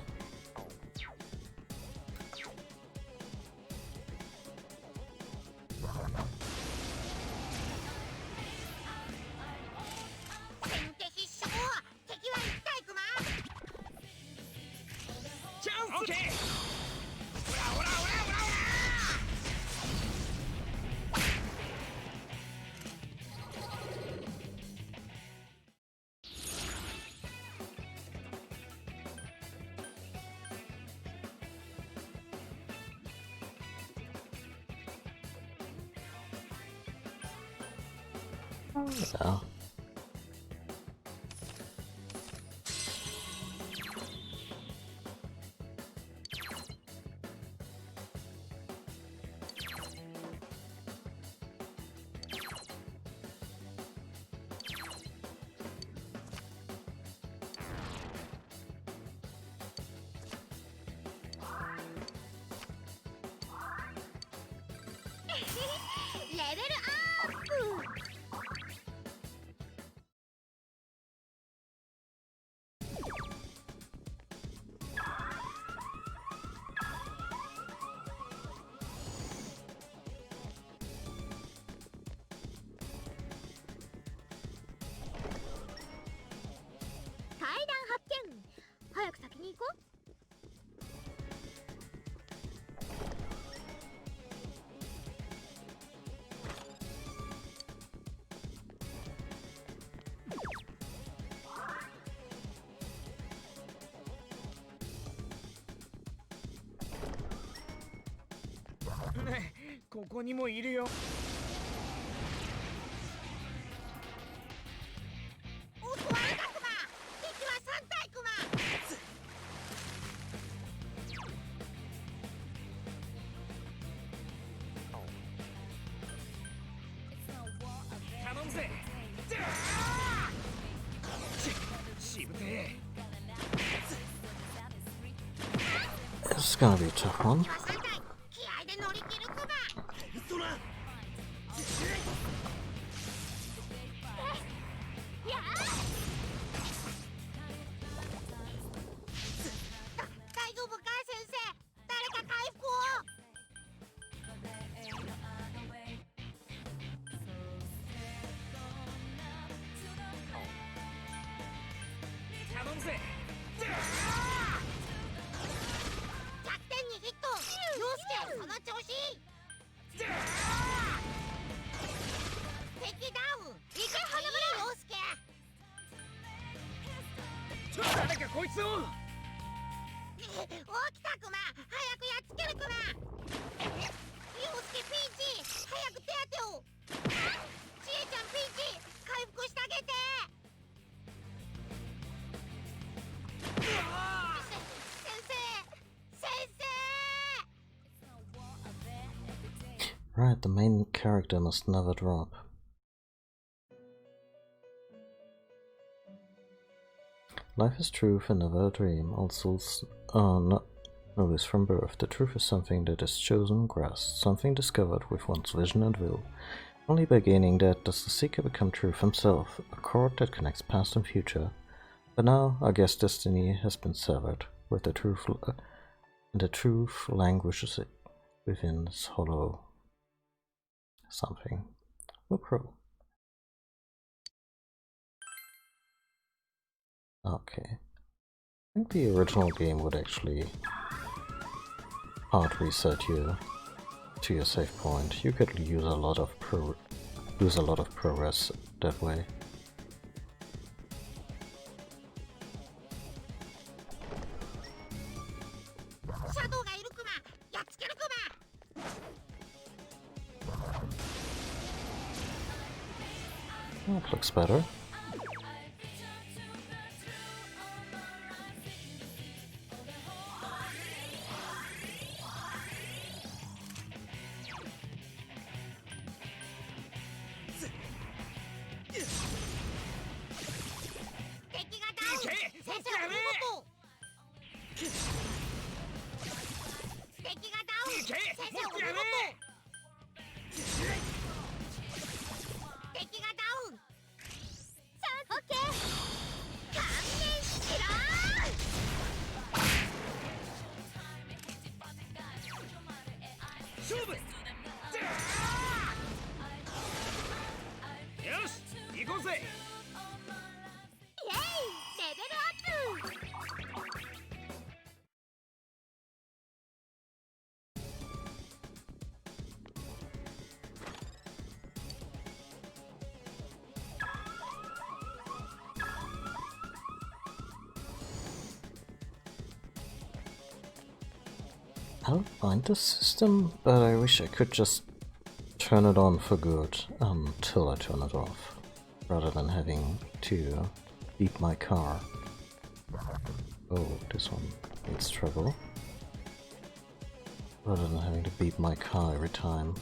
Yeah.ねえ、ここにもいるよ。襲われたクマ。敵は3体クマ。頼むぜ。しぶてえ。 It's gonna be a tough one. 敵は3体。気合で乗り切るクマ。そら。大丈夫か先生。誰か回復を。頼むぜ。 100点にヒット。陽介、その調子。敵ダウン。行け花村陽介。誰かこいつを。起きたクマ。早くやっつけるクマ。陽介ピンチ。早く手当てを。ちえちゃんピンチ。回復してあげて。先生。 Right, the main character must never drop. Life is truth and never a dream. All souls are not always from birth. The truth is something that is chosen, grasped, something discovered with one's vision and will. Only by gaining that does the seeker become truth himself, a cord that connects past and future. But now, I guess destiny has been severed, with the truth, and the truth languishes within its hollow something. Pro. Okay. I think the original game would actually hard reset you to your save point. You could use a lot of progress that way. Shadow がいるクマ。やっつけるクマ。 That looks better. 行こうぜ。イエイ、レベルアップ。 I don't mind this system, but I wish I could just turn it on for good until I turn it off, rather than having to beep my car. Oh, this one needs trouble. Rather than having to beep my car every time.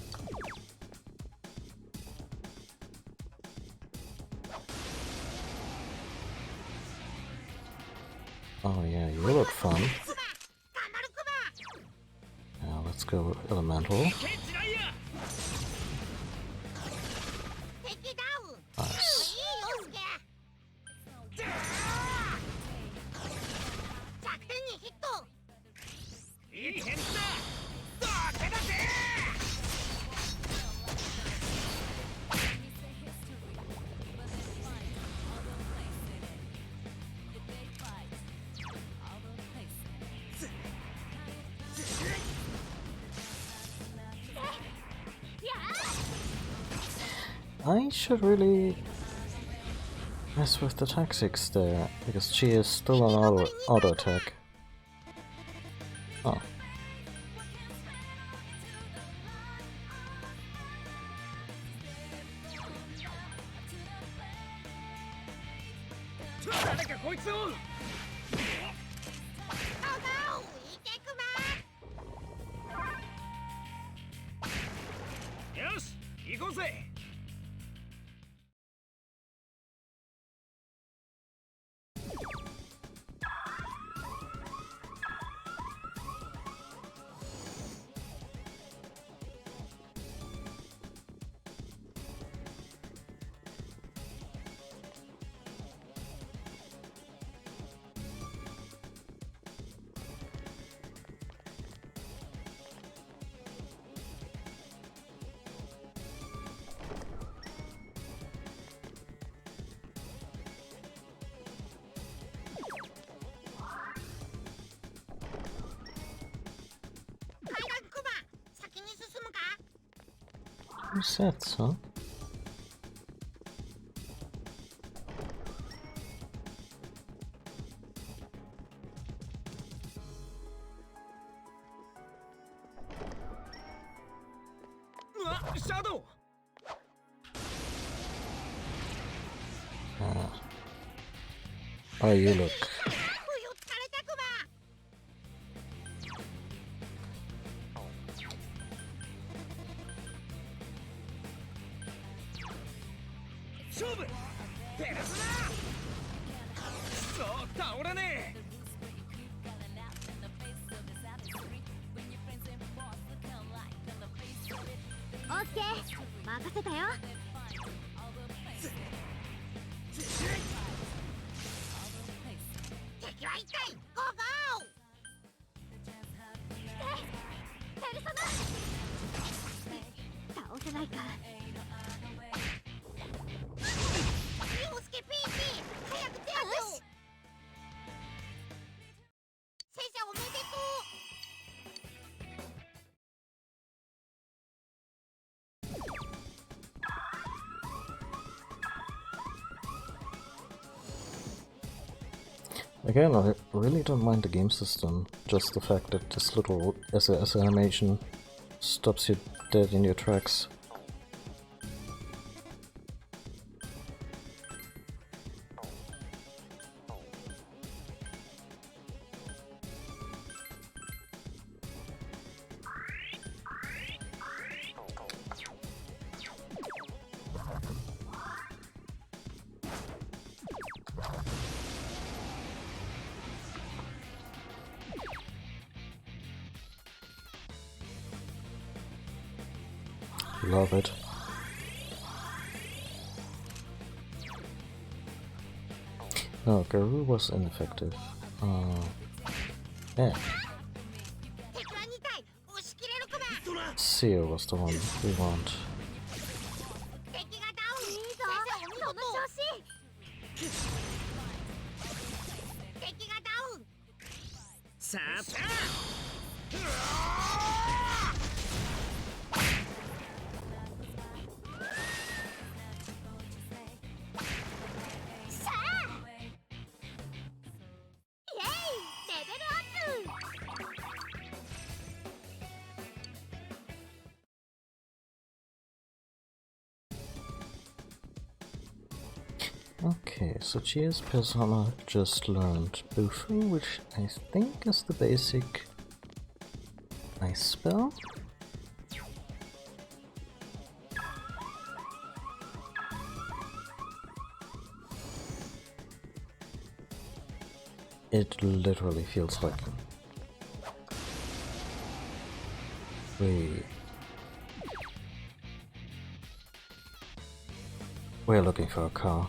Oh yeah, you look fun. Now let's go elemental. Nice. I should really mess with the tactics there, because she is still on auto attack. Oh. Two sets, huh? Shadow! Oh, you look. Again, I really don't mind the game system, just the fact that this little SAS animation stops you dead in your tracks. Love it. No, Garou was ineffective. Yeah. Seo was the one we want. こと。敵がダウン。さあささあイエイレベルアップ Okay, so Chia's persona just learned Bufu, which I think is the basic ice spell. It literally feels like we're looking for a car.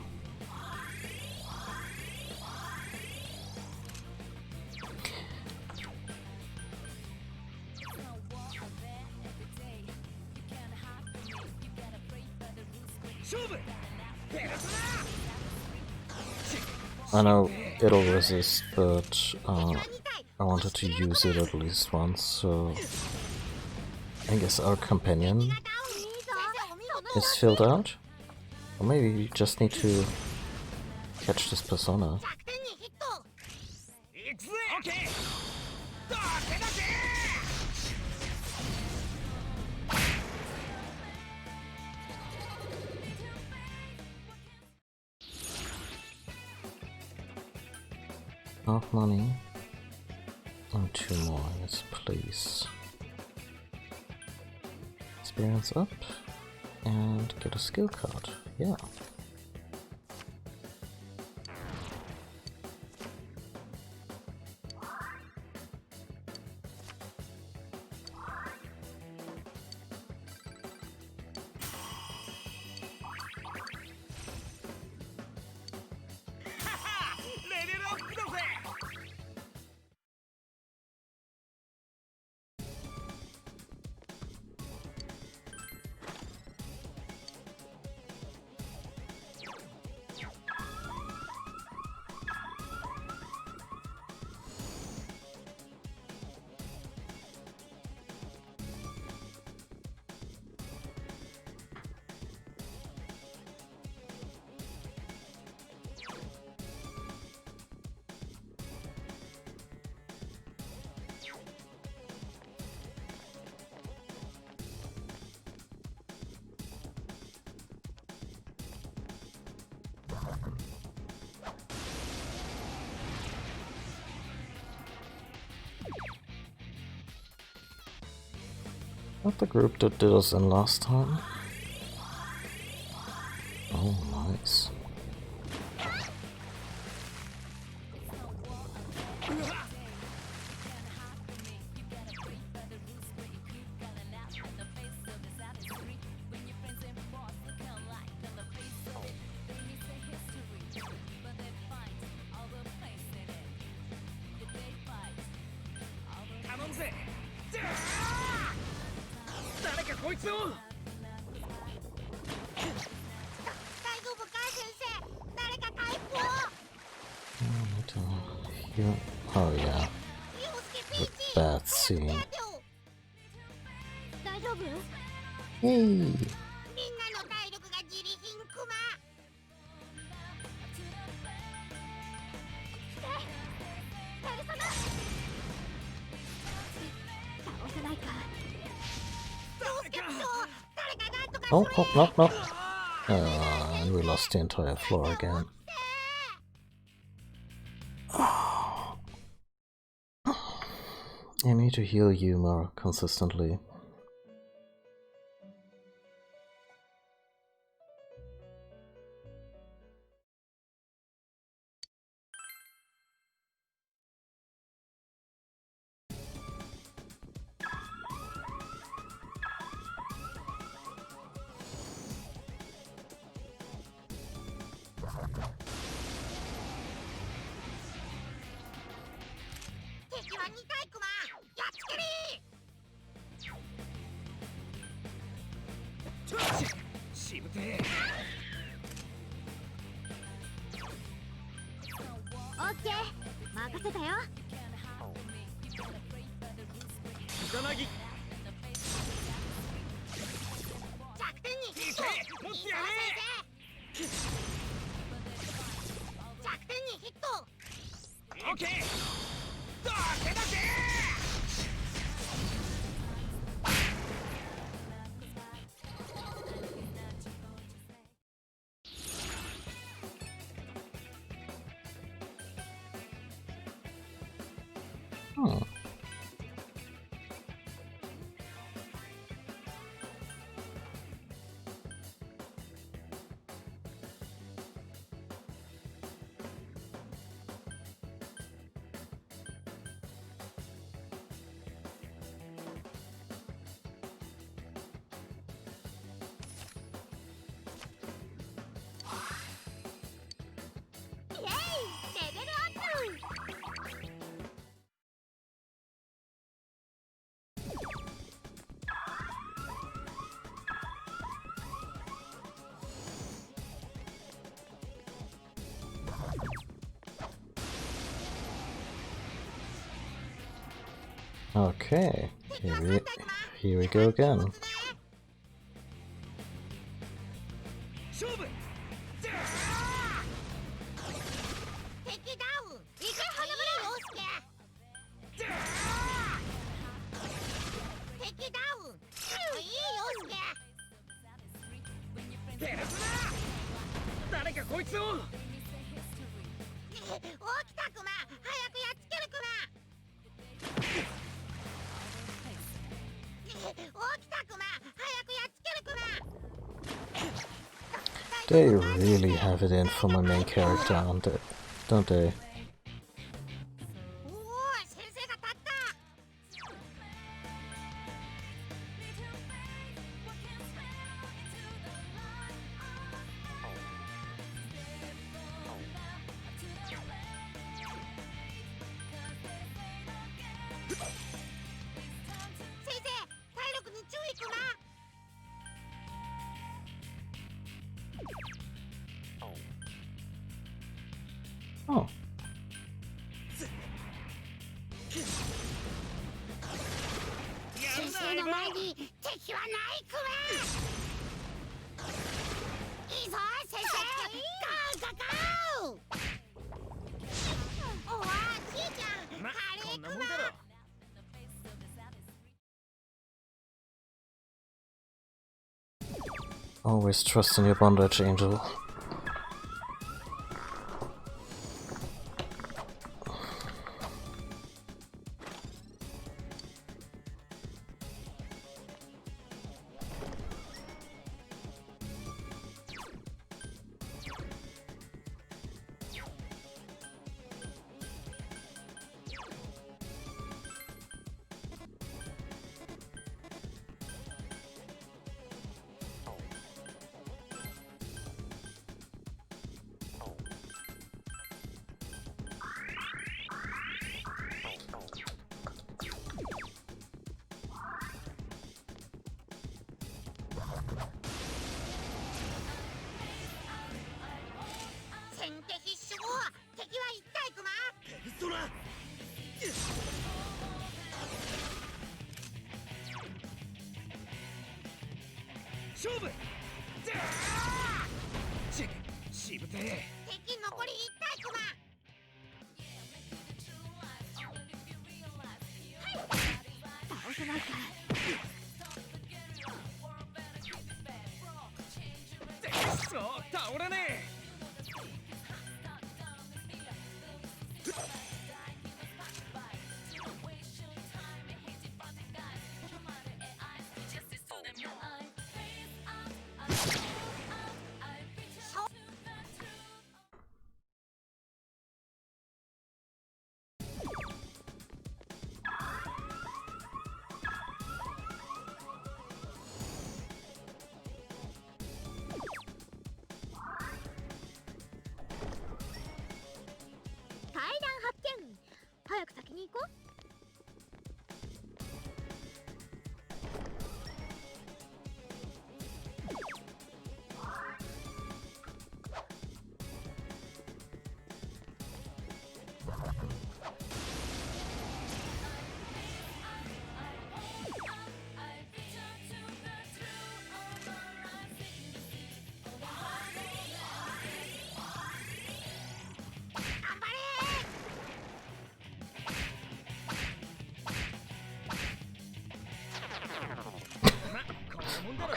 I know it'll resist, but I wanted to use it at least once, so I guess our companion is filled out. Or maybe we just need to catch this persona. 弱点にヒット。行くぜ。オッケー。だけだけ。Half money and 2 more, yes please. Experience up and get a skill card, yeah. Not the group that did us in last time. Oh, nice. Oh yeah, the bath scene. Hey! みんなの体力が自利品クマ。Oh, no. And we lost the entire floor again. I need to heal you more consistently. オッケー、任せたよ。草薙弱点にヒット。持ってやれ。弱点にヒット。オッケー。だけだけ。Hmm. Okay, here we go again. 勝負。敵ダウン。行け花村陽介。敵ダウン。いい陽介。ペルソナ。誰かこいつを。起きたクマ。早くやっつけるクマ。起きたクマ。早くやっつけるクマ。 They really have it in for my main character, don't they? おお、先生が立った。先生、体力に注意クマ。 Oh, 先生の前に敵はないクマ。いいぞ先生。ガーガガー。おわ、ちいちゃん。ま、カレークこんなもんだろ。マ。 always trust in your bondage, Angel.勝負。しぶてえ。敵残り1体クマ。倒せないか。そう倒れねえ。階段発見。早く先に行こう。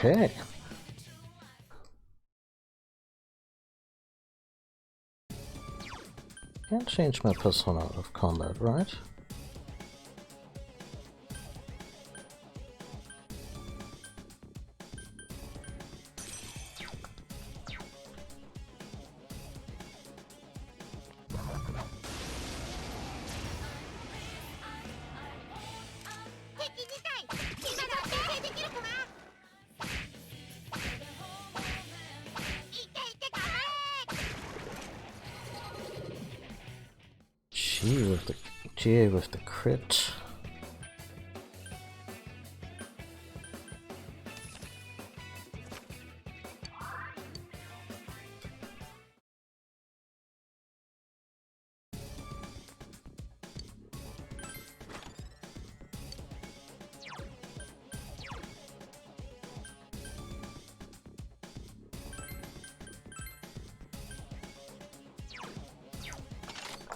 Okay. Can't change my persona out of combat, right? GA with the crit.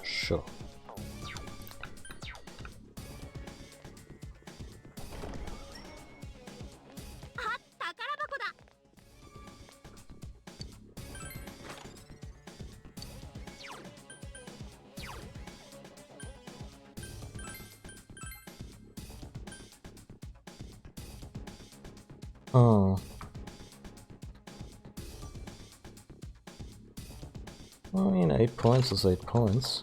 Sure. Oh. I mean, 8 points is 8 points.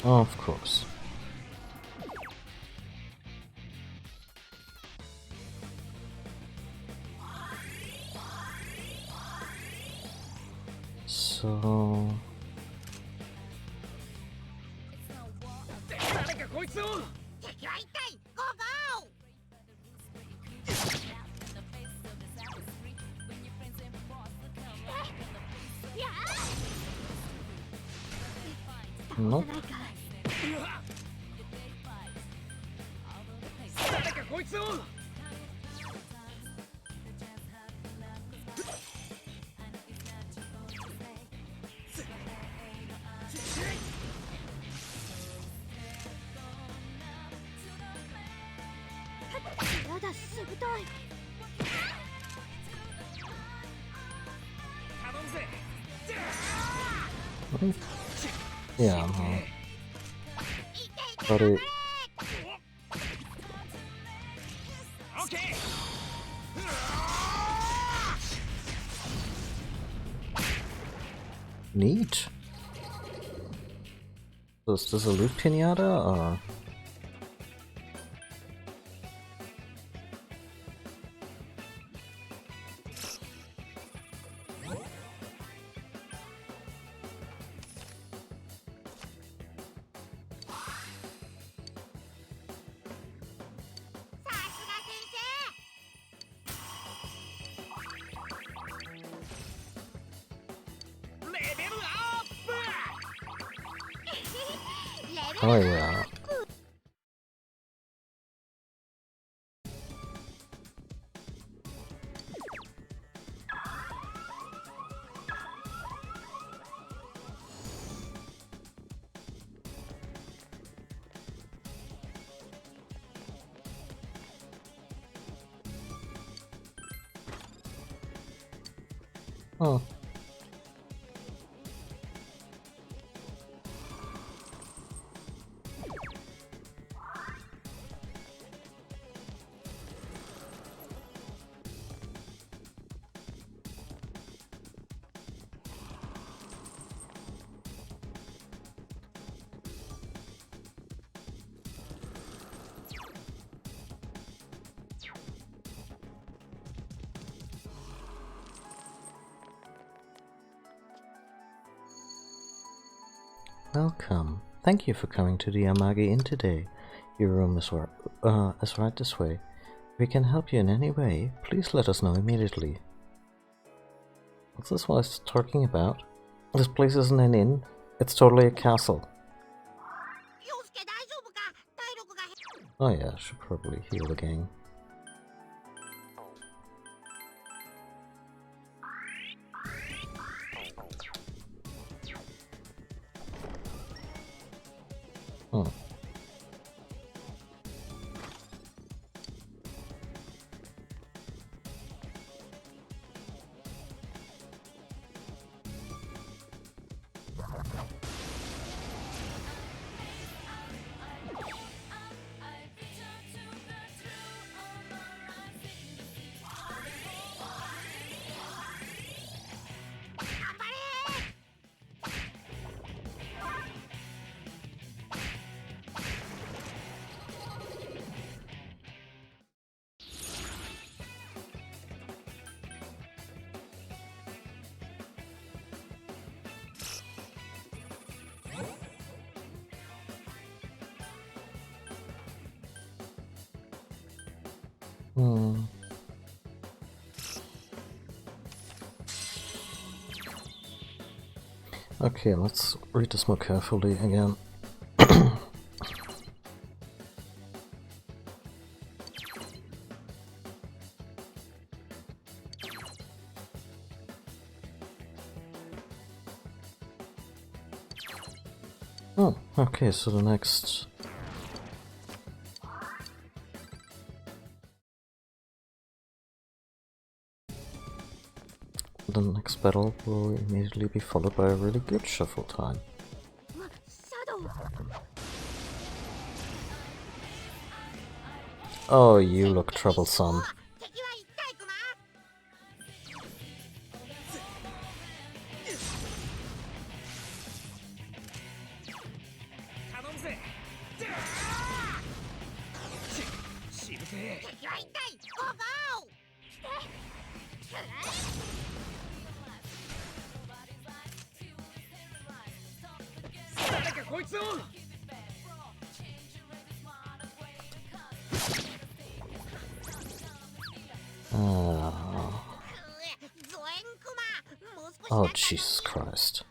Oh, of course. So... 誰かこいつを。敵は一体ゴーゴー。やあ。 Nope. 誰かこいつを。 やだ、しぶとい。 頼むぜ。 Yeah, but it... オッケー。 Neat. So is this a loot pinata, or...? Oh yeah. Oh. Welcome. Thank you for coming to the Amagi Inn today. Your room is right this way. If we can help you in any way, please let us know immediately. What's this voice talking about? This place isn't an inn. It's totally a castle. Oh yeah, I should probably heal the gang. Hmm. Okay, let's read this more carefully again. Oh, okay, so the next... The next battle will immediately be followed by a really good shuffle time. Shadow! Oh, you look troublesome. Oh, Jesus Christ.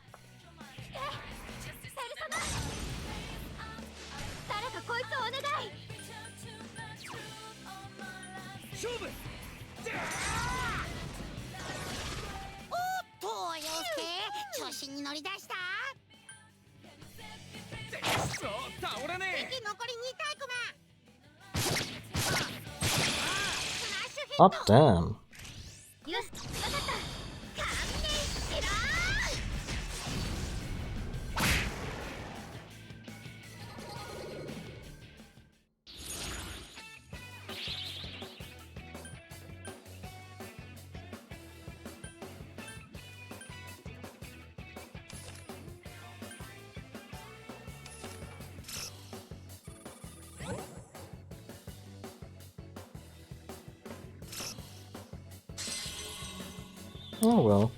Oh, damn. Oh well.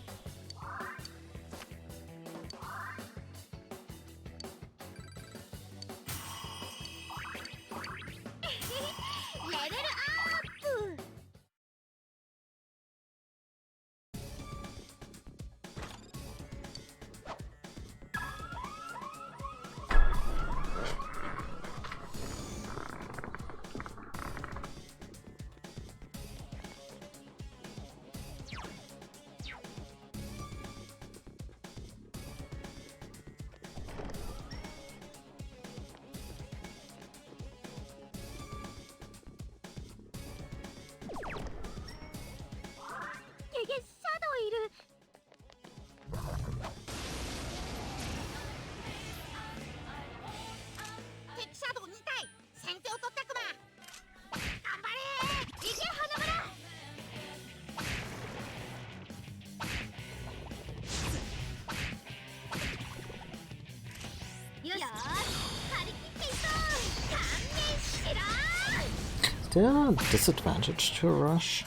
Is there a disadvantage to a rush?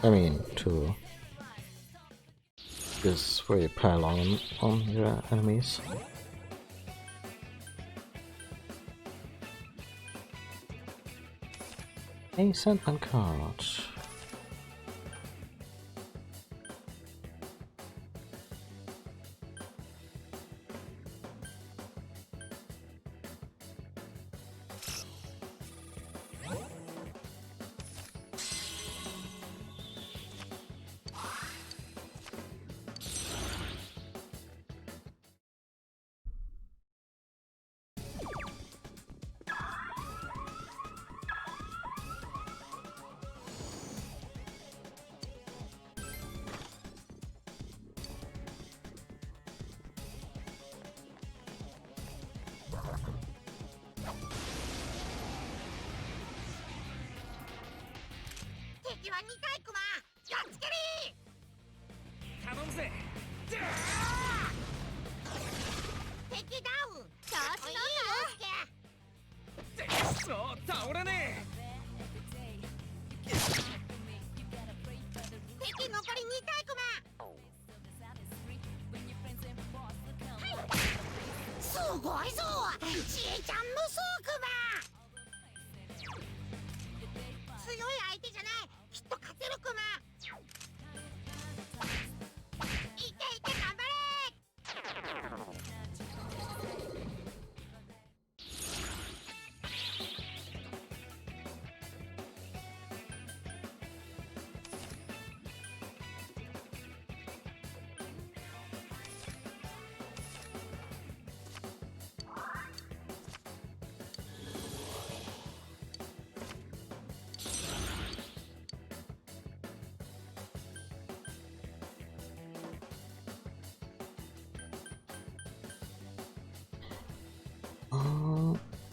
I mean, to this where you pile on your enemies. A Sandman card.敵は2体クマ。やっつけり頼むぜ。敵ダウン。調子乗んな。そう倒れね敵残り2体クマ。すごいぞ、ちえちゃん無双クマ。強い相手じゃない、きっと勝てるクマ。いけいけ、頑張れ。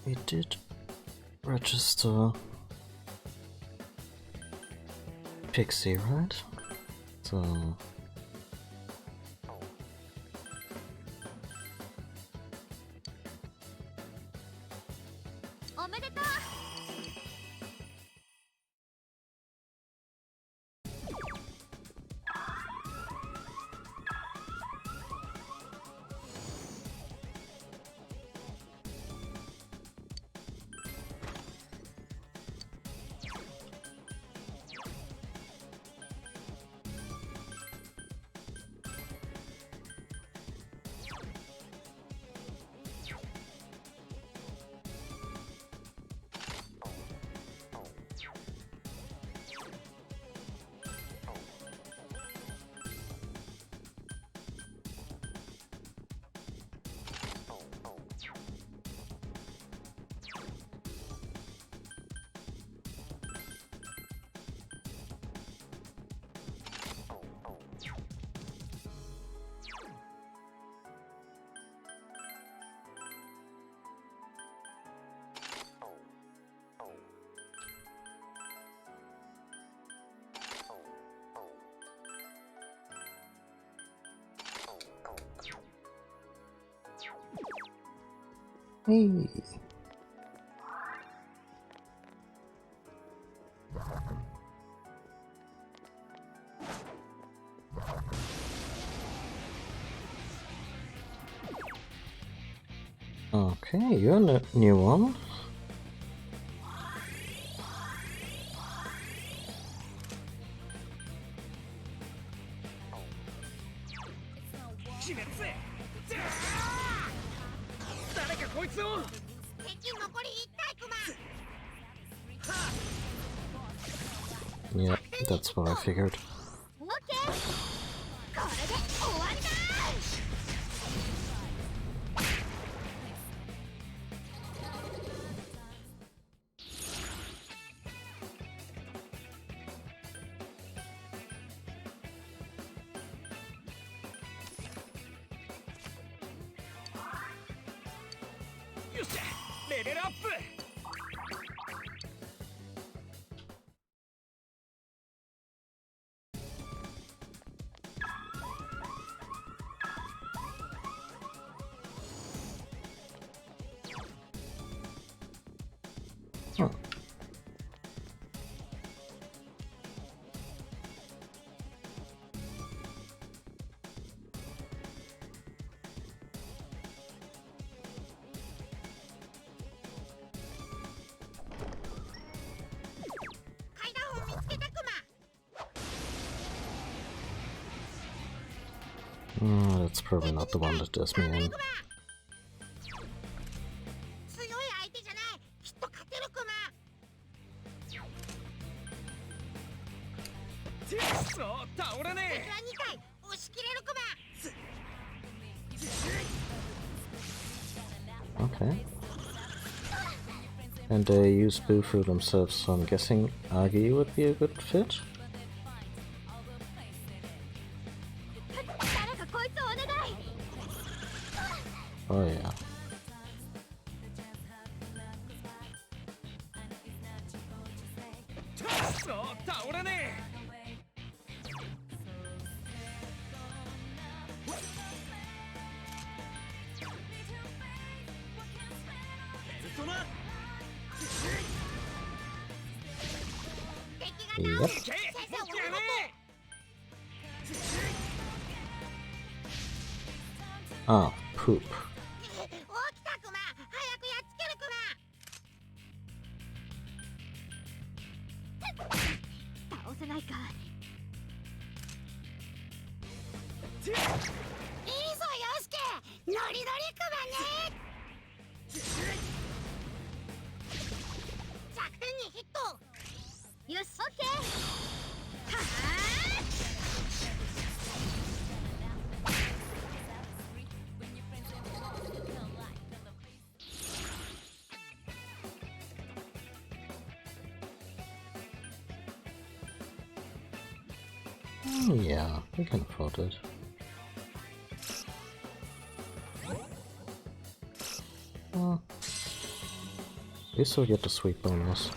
We did register Pixie, right? Soおめでとう。hey. Okay, you're a new one. Yeah, that's what I figured. オッケー。これで終わりだ。よっしゃ、レベルアップ。Huh. That's probably not the one that does me in. 強い相手じゃない。きっと勝てるクマ。そう倒れね敵は2回押し切れるクマ。 Okay. And they use Bufu themselves, so I'm guessing Agi would be a good fit? 誰かこいつお願い。 Oh yeah. そう倒れね敵が Yep. 先生お見事。 Ah, poop. 起きたクマ。早くやっつけるクマ。 倒せないか。いいぞ、ヨスケ。ノリノリクマね。弱点にヒット。よし、オッケー。はYeah, we can afford it. Well, at least we'll get the sweet bonus.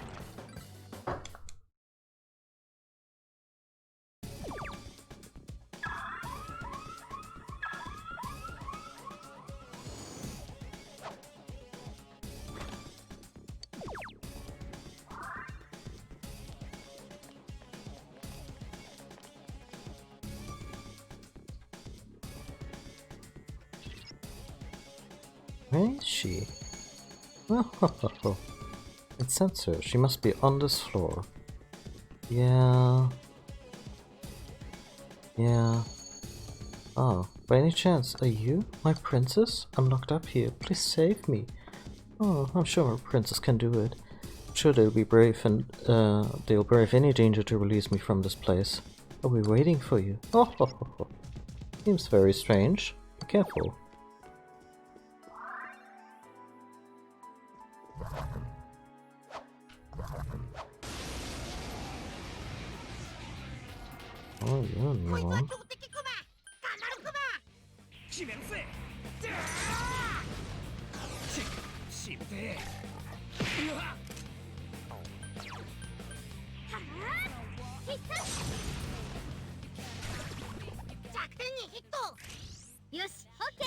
Where is she? Oh, it's Sensor. She must be on this floor. Yeah. Yeah. Oh, by any chance, are you my princess? I'm locked up here. Please save me. Oh, I'm sure my princess can do it. I'm sure they'll be brave and they'll brave any danger to release me from this place. I'll be waiting for you. Oh, seems very strange. Be careful. Oh, you're a new こいつは one. 強敵クマ。頑張るクマ。決めるぜしぶてえうわ弱点にヒット。よし、オッケー。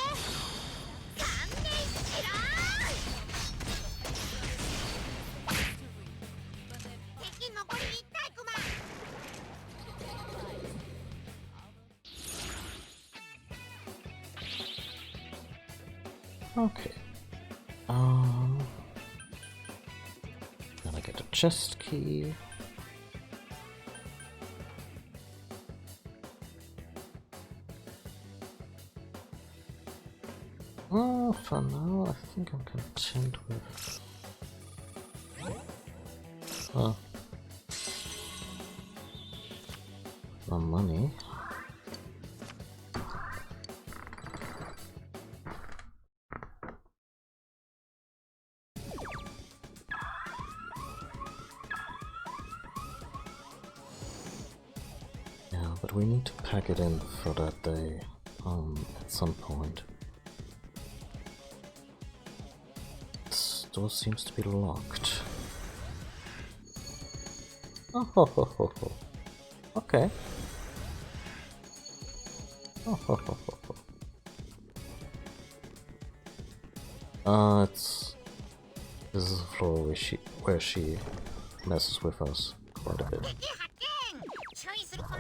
勘弁しろ敵残り1体クマ。 Okay. Gotta get a chest key. Oh, for now, I think I'm content with. My money. Yeah, but we need to pack it in for that day, at some point. This door seems to be locked. Oh, ho, ho, ho, ho. Okay. Oh, ho, ho, ho, ho. This is the floor where she messes with us quite a bit. 敵発見。注意するクマ。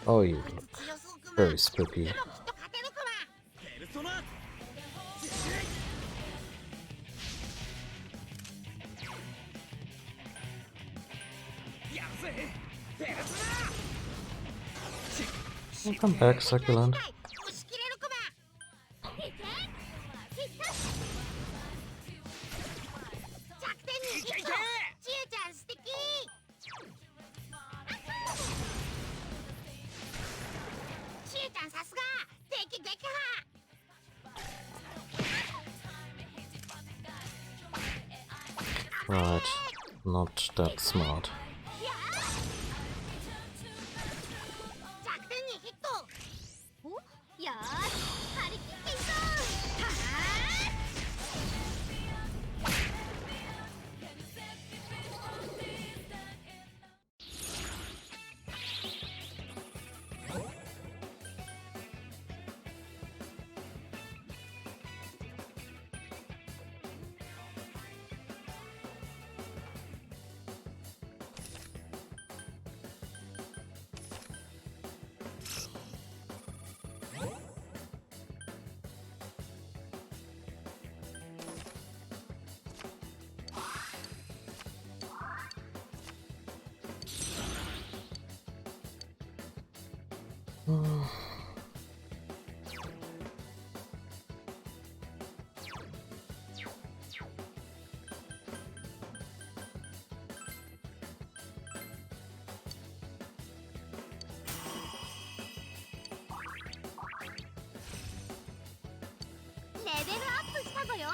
Oh, you look 強そうクマ。 very spooky. でもきっと勝てるクマ。ペルソナやるぜ Welcome back, Succulent. 押し切れるクマ。弱点にヒット。ちえちゃん素敵。ちえちゃんさすが。敵撃破。Right, not that smart. 弱点にヒット。お、よーし、張り切っていこう。はレベルアップしたぞよ。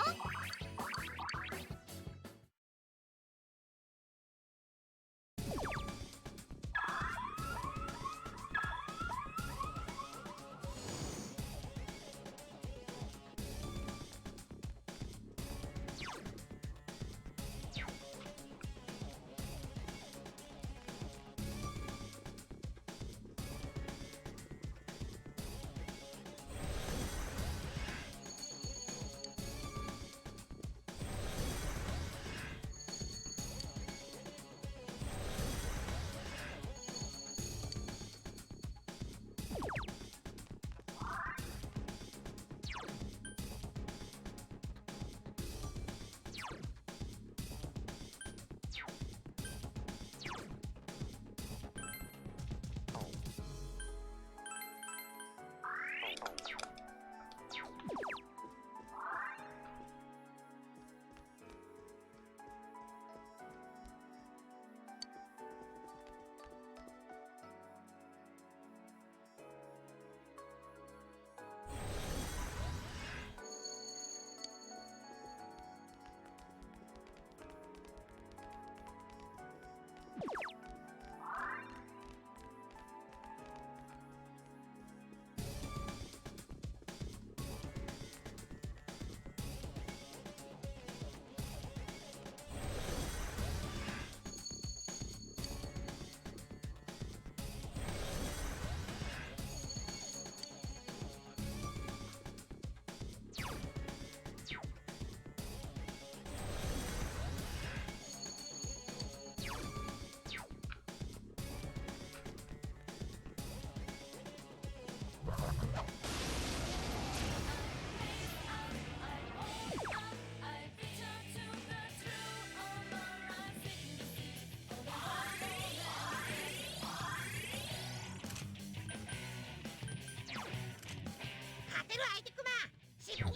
勝てる相手クマ。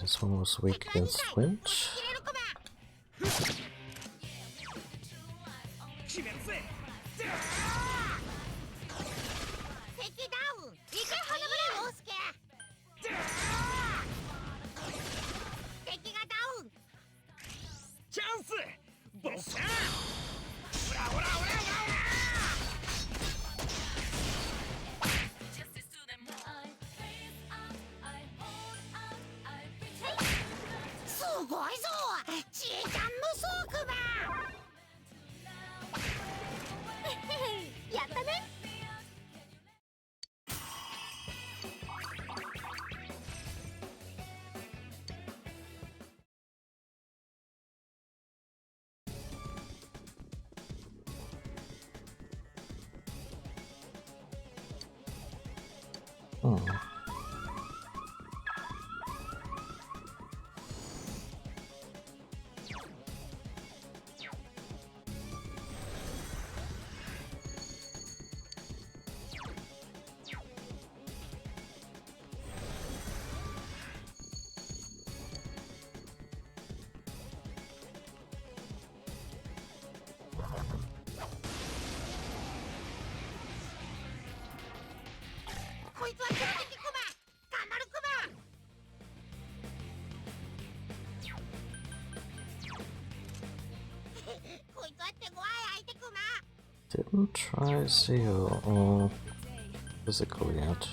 This one was weak against wind. 切れるクマ。決めるぜ。敵ダウン。いけ花村陽介。敵がダウン。チャンス。ボッサー。オラオラオラオラオラ。すごいぞ。ちえちゃん無双クマ。やったね。Hmm. いつは強敵クマ。頑張るクマ。こいつは手強い相手クマ。 Didn't try Zero physical yet.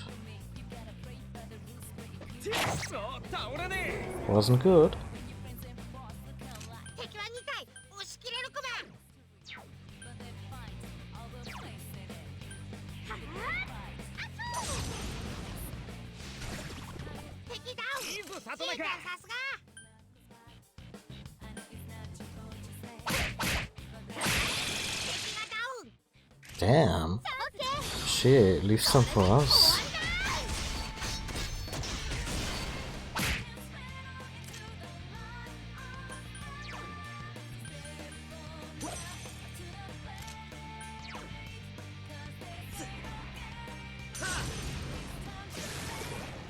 そう倒れね Wasn't good. 敵は2体押し切れるクマ。敵ダウン。いいぞ里シー中ちゃんさすが。敵がダウン。 Damn. Shit, leave some for us.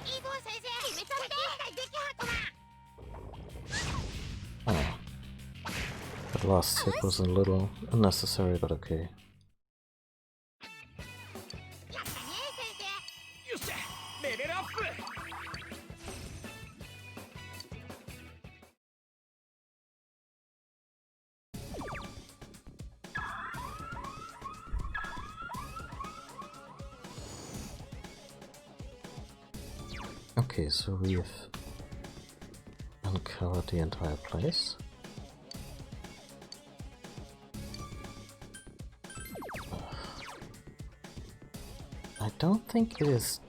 イーゴ先生、決めちゃって。撃破クマ。 Oh. That last hit was a little unnecessary, but okay. やったね先生。よっしゃレベルアップ Okay, so we've uncovered the entire place. I don't think it is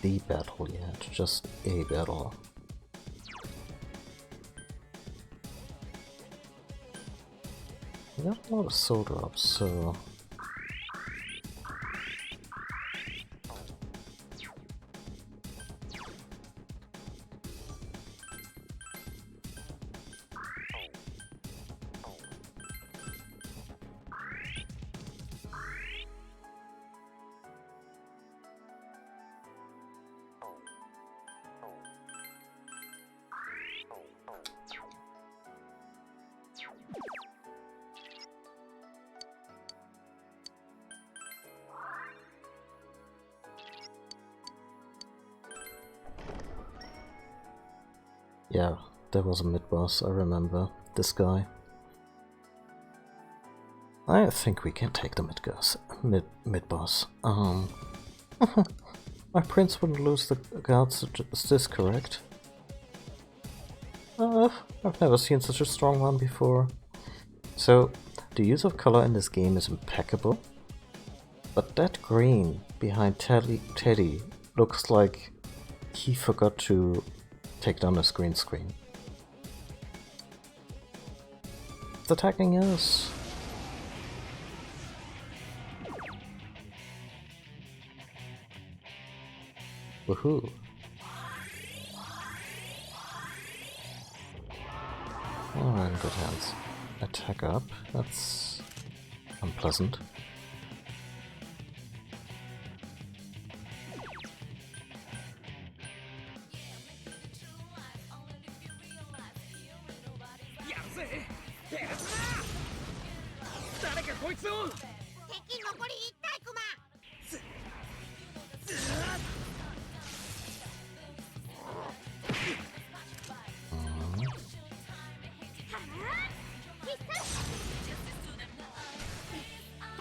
the battle yet, just a battle. We got a lot of soul drops, so... Yeah, there was a mid-boss, I remember. This guy. I think we can take the mid-boss. My prince wouldn't lose the guards, is this correct? I've never seen such a strong one before. So, the use of color in this game is impeccable. But that green behind Teddy looks like he forgot to take down his green screen. It's attacking us! Woohoo! Oh, we're in good hands. Attack up, that's unpleasant.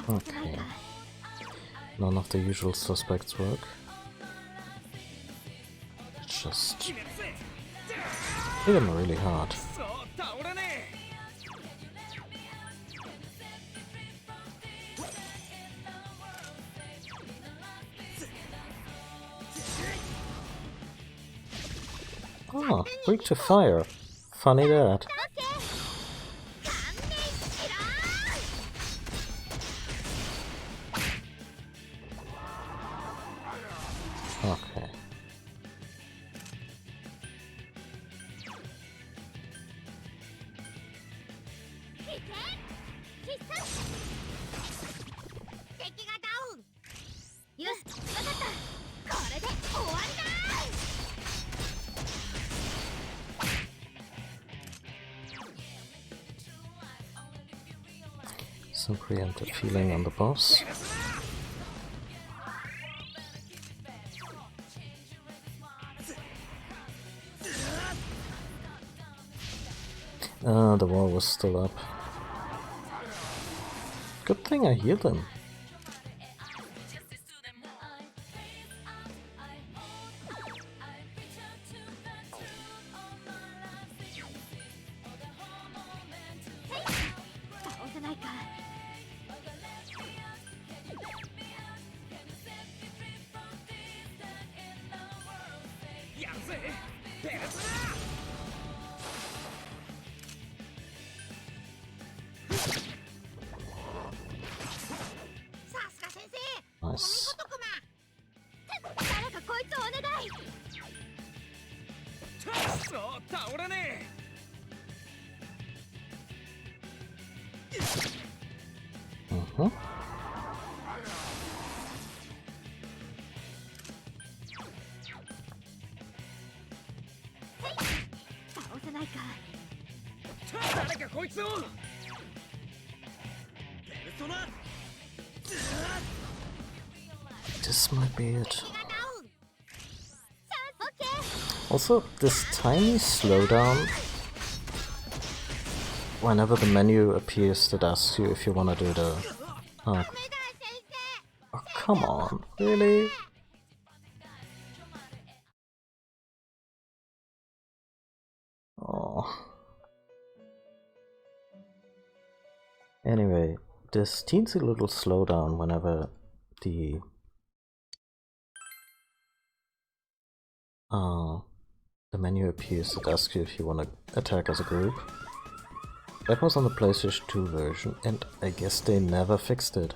Okay. None of the usual suspects work. Just hit him really hard. Ah, weak to fire. Funny that. Okay. Some preemptive healing on the boss. Ah, the wall was still up. Good thing I healed him. Nice. 誰かこいつお願い。そう倒れね Mm-hmm. 倒せないか。え誰かこいつをペルソナ This might be it. 敵がダウン。オッケー。 Also, this tiny slowdown whenever the menu appears that asks you if you want to do the... Oh, ダメだ先生。 oh, come on, really? Oh. Anyway, this teensy little slowdown whenever the menu appears that asks you if you want to attack as a group. That was on the PlayStation 2 version, and I guess they never fixed it.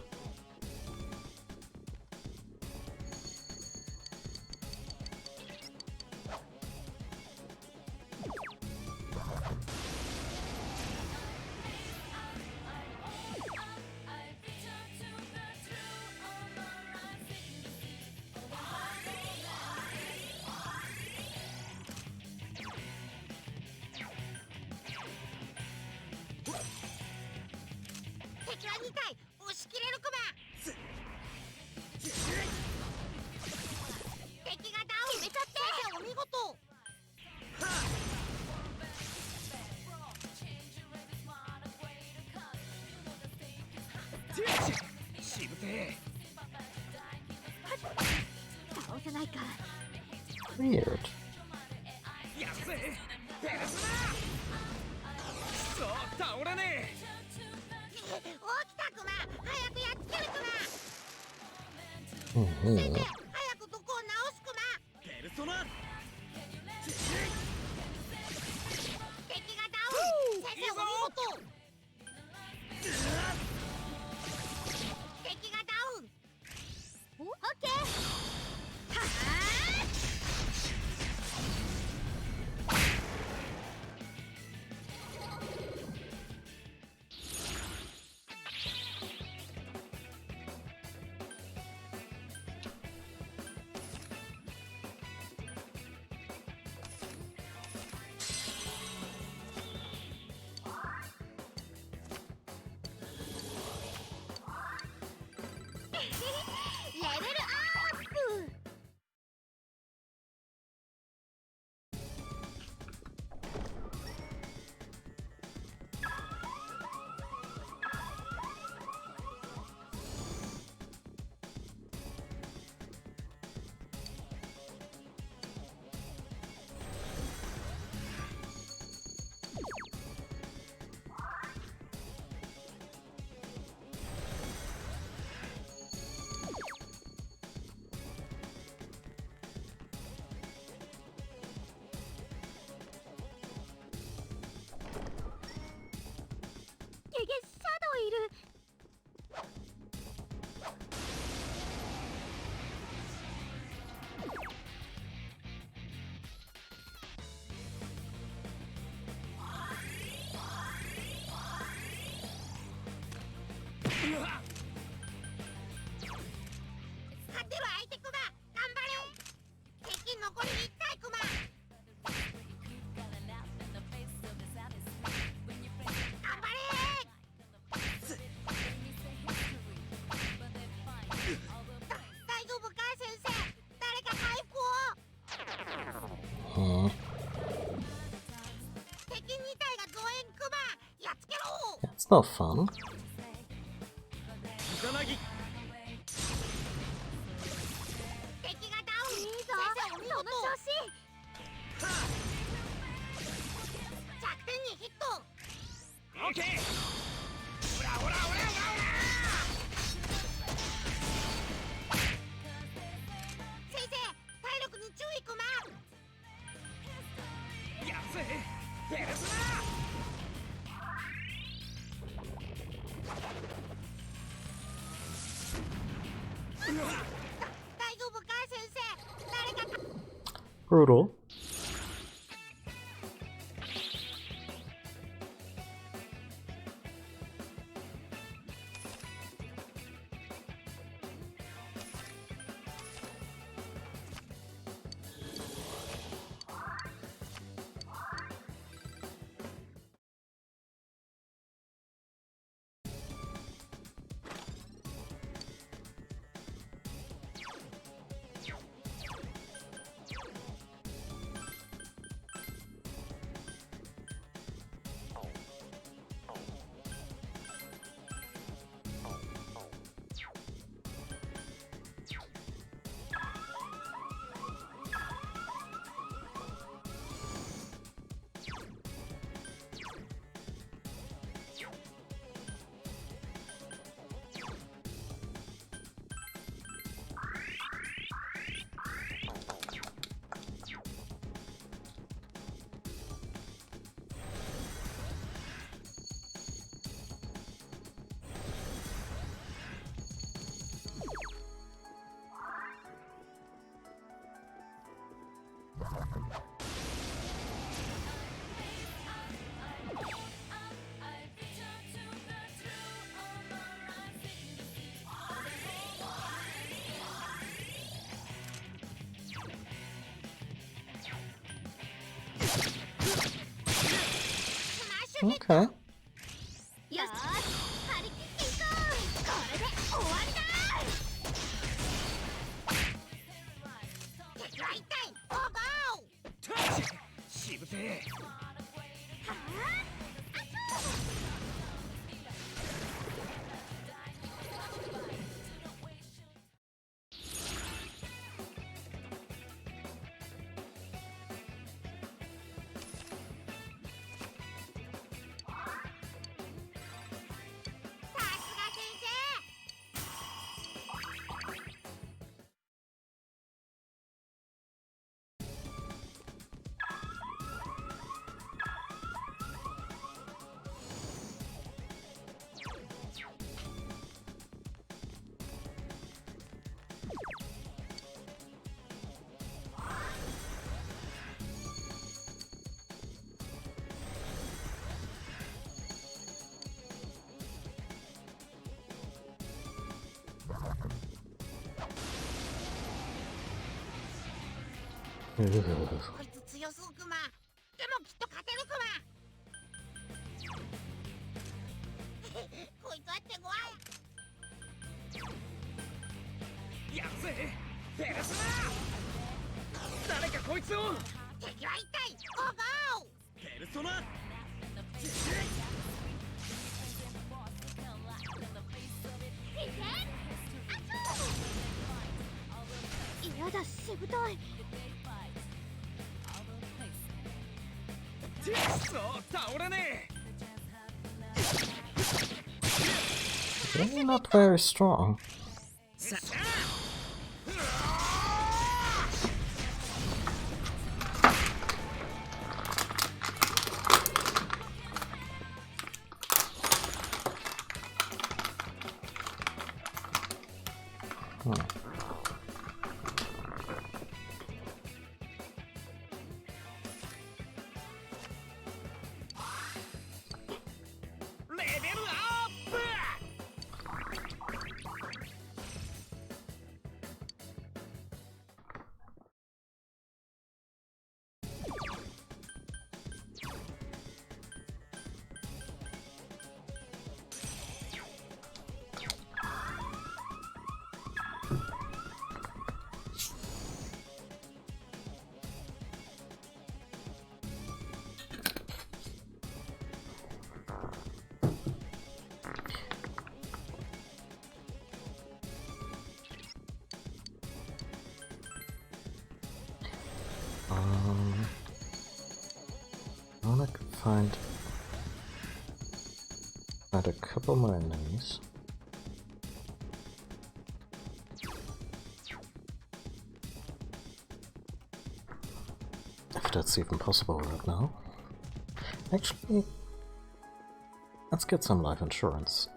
Weird. 倒れね起きたクマ。早くやっつけるクマ。 Mm-hmm. 早くどこを直すクマ。ペルソナ 敵がダウン。先生お見事。敵がダウン。オッケー。はあ。 レベルアップ。 ゲゲシャドウいる。勝てる相手クマ。頑張れ。敵残り1体クマ。頑張れ。大丈夫か先生。誰か回復を。 Huh. 敵2体が増援ク no fun. イカナギ敵がダウン。いいぞ先生お見その事。調子。弱点にヒット。オッケー。オラオラオラオラオラ。先生体力に注意クマ。やるぜペルソナ。大丈夫か先生。誰か Brutal. Okay. よし張り切っていこう。これで終わりだ。敵は一体。ゴーゴー。しぶてえ。はさすが先生。こいつ強そうクマ。でもきっと勝てるクマ。こいつは手強い。やるぜペルソナ。誰かこいつを。敵は一体。ゴーゴー。ペルソナ。やだしぶとい。そう倒れねえ。 They're not very strong. さレベルアップ。Well, I could find a couple more enemies. If that's even possible right now. Actually, let's get some life insurance.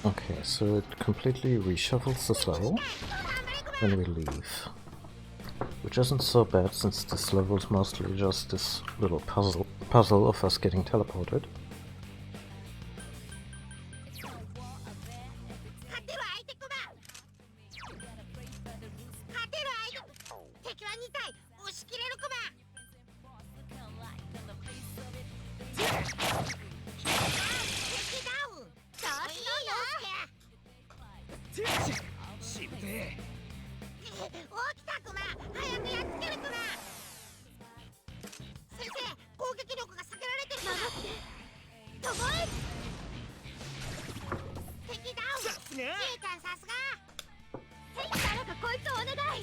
Okay, so it completely reshuffles this level when we leave. Which isn't so bad since this level is mostly just this little puzzle of us getting teleported. 勝てる相手クマ勝てる相手敵は2体押し切れるクマ敵ダウン調子いいよしぶてえ。起きたクマ早くやっつけるクマ先生攻撃力が下げられてるクマ守れ敵ダウンさすがじいちゃんさすが誰かこいつをお願い。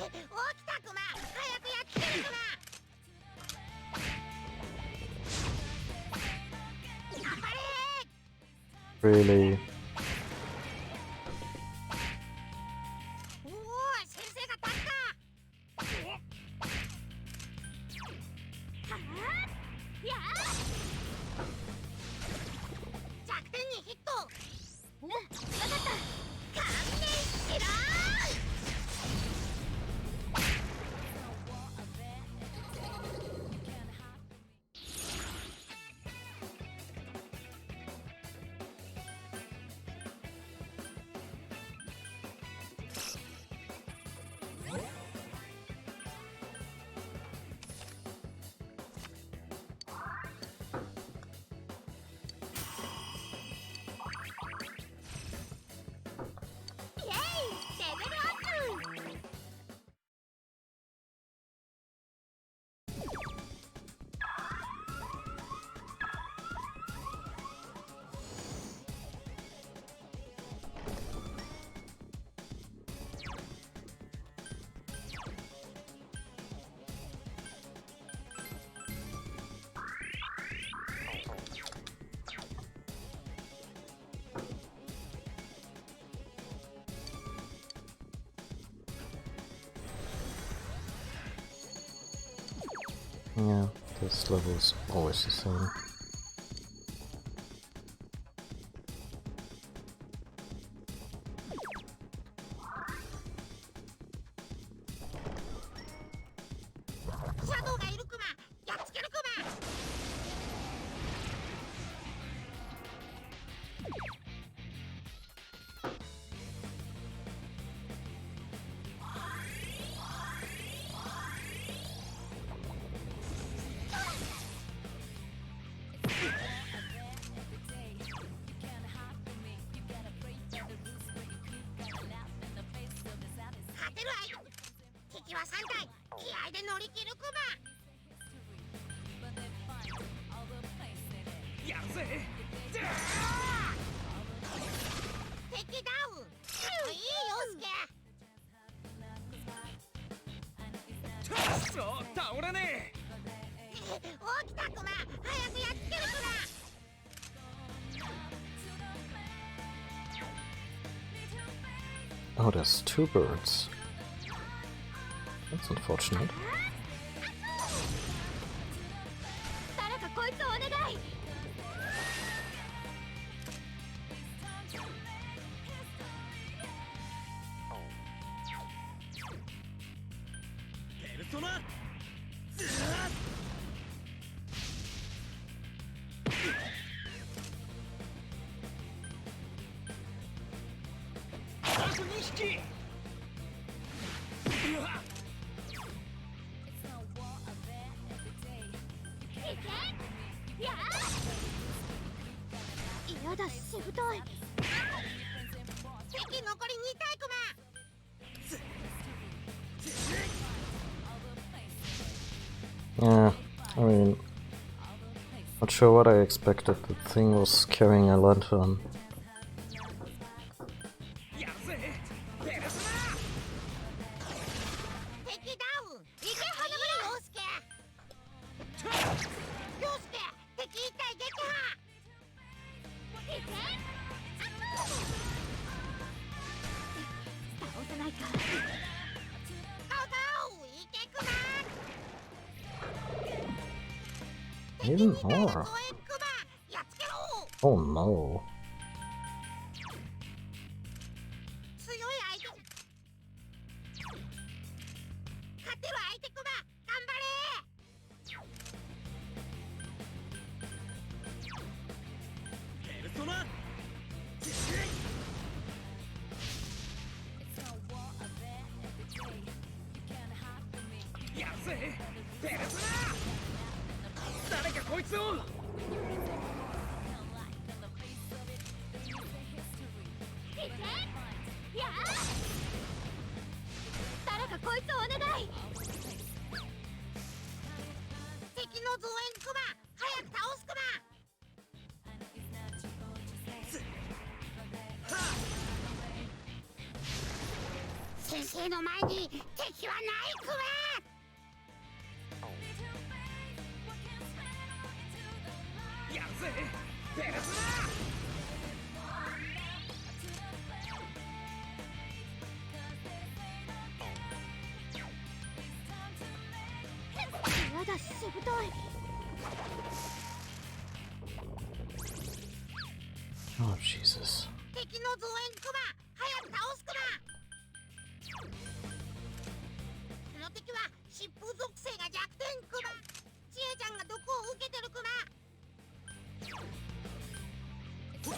起きたクマ早くやっつけるクマ頑張れ Really? おお先生が立ったや弱点にヒットあ、わかった。勘弁しろイエイレベルアップ Yeah, this level is always the same. Oh, there's two birds. That's unfortunate. 誰かこいつをお願い。ペルソナあと2匹うわやだ、しぶとい。敵残り2体クマ。 Yeah, I mean, not sure what I expected. The thing was carrying a lantern. やるぜペルソ敵ダウン。いけ花村。陽介。陽介、敵1体撃破。いけ。倒せないか。ゴーゴー。いけクマ。 Even more. クマやっつけろ。 Oh no. 強い相手。勝てる相手クマ頑張れ。ペルソナやるぜペルソナ誰かこいつをいけ。やあ。誰かこいつをお願い。敵の増援クマ早く倒すクマ。先生の前に敵はないクマ。 やるぜペルソナやだ、しぶとい。 Oh Jesus. 敵の増援クマ早く倒すクマ。この敵は疾風属性が弱点クマ。ちえちゃんが毒を受けてるクマ。 ペ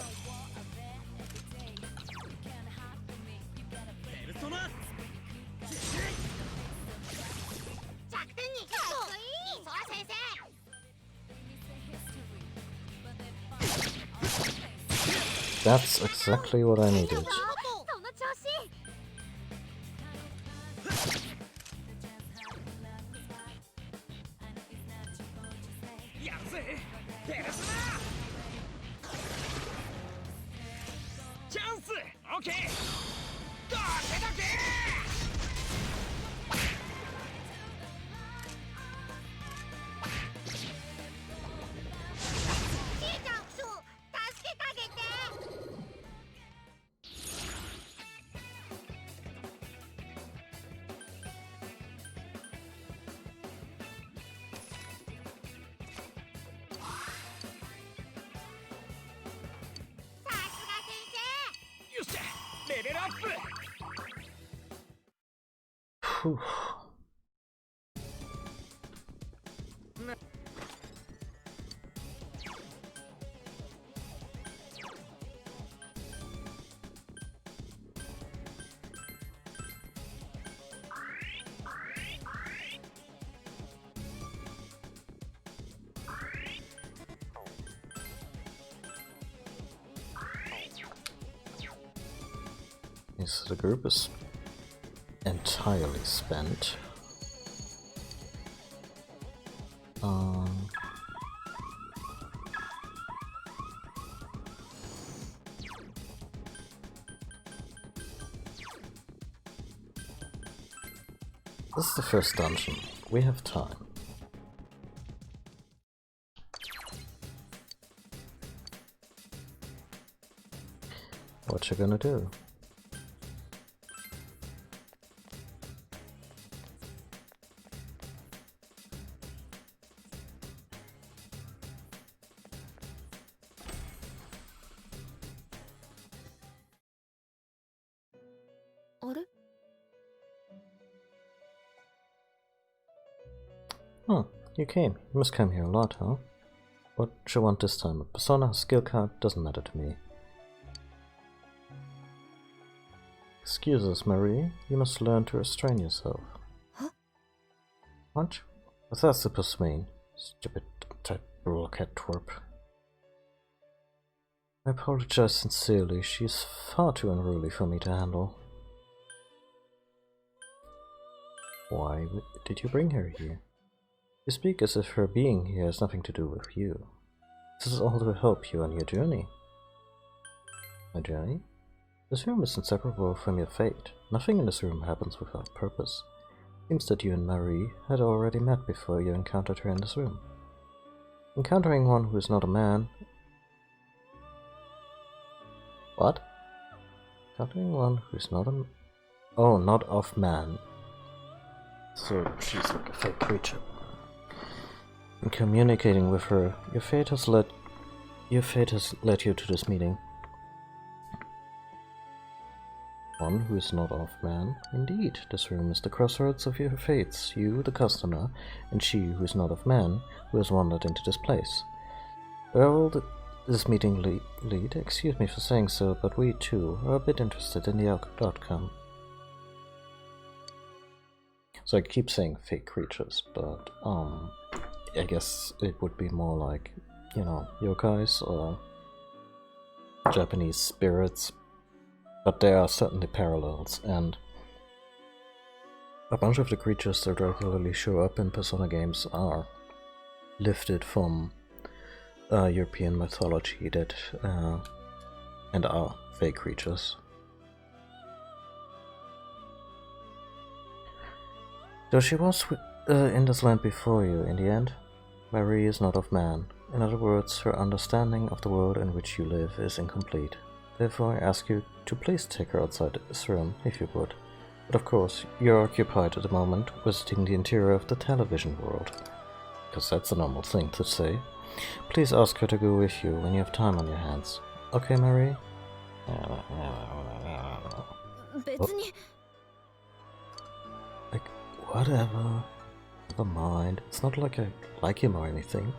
ルソナ弱点にヒット。いいそら先生。 That's exactly what I needed. その調子。やるぜペルソナチャンスオッケーどけどけちえちゃん負傷助けてあげて。 さすが先よっしゃレベルアップ Whew. Yes, the group is entirely spent. This is the first dungeon. We have time. What you gonna do? Oh, you came. You must come here a lot, huh? What you want this time? A persona, skill card? Doesn't matter to me. Excuse us, Marie. You must learn to restrain yourself. Huh? What? What's that supposed to mean? Stupid type blockhead twerp. I apologize sincerely. She's far too unruly for me to handle. Why did you bring her here? You speak as if her being here has nothing to do with you. This is all to help you on your journey. My journey? This room is inseparable from your fate. Nothing in this room happens without purpose. Seems that you and Marie had already met before you encountered her in this room. Encountering one who is not a man... What? Encountering one who is not a... Oh, not of man. So she's like a fake creature. In communicating with her, your fate has led you to this meeting. One who is not of man? Indeed, this room is the crossroads of your fates, you, the customer, and she who is not of man, who has wandered into this place. Where will this meeting lead? Excuse me for saying so, but we, too, are a bit interested in the outcome. So I keep saying fake creatures, but, I guess it would be more like, you know, yokais or Japanese spirits. But there are certainly parallels, and a bunch of the creatures that regularly show up in Persona games are lifted from European mythology that and are fake creatures. Though she was in this land before you, in the end, Marie is not of man. In other words, her understanding of the world in which you live is incomplete. Therefore, I ask you to please take her outside this room, if you would. But of course, you're occupied at the moment visiting the interior of the television world. Because that's a normal thing to say. Please ask her to go with you when you have time on your hands. Okay, Marie? Like, whatever. Never mind. It's not like I like him or anything.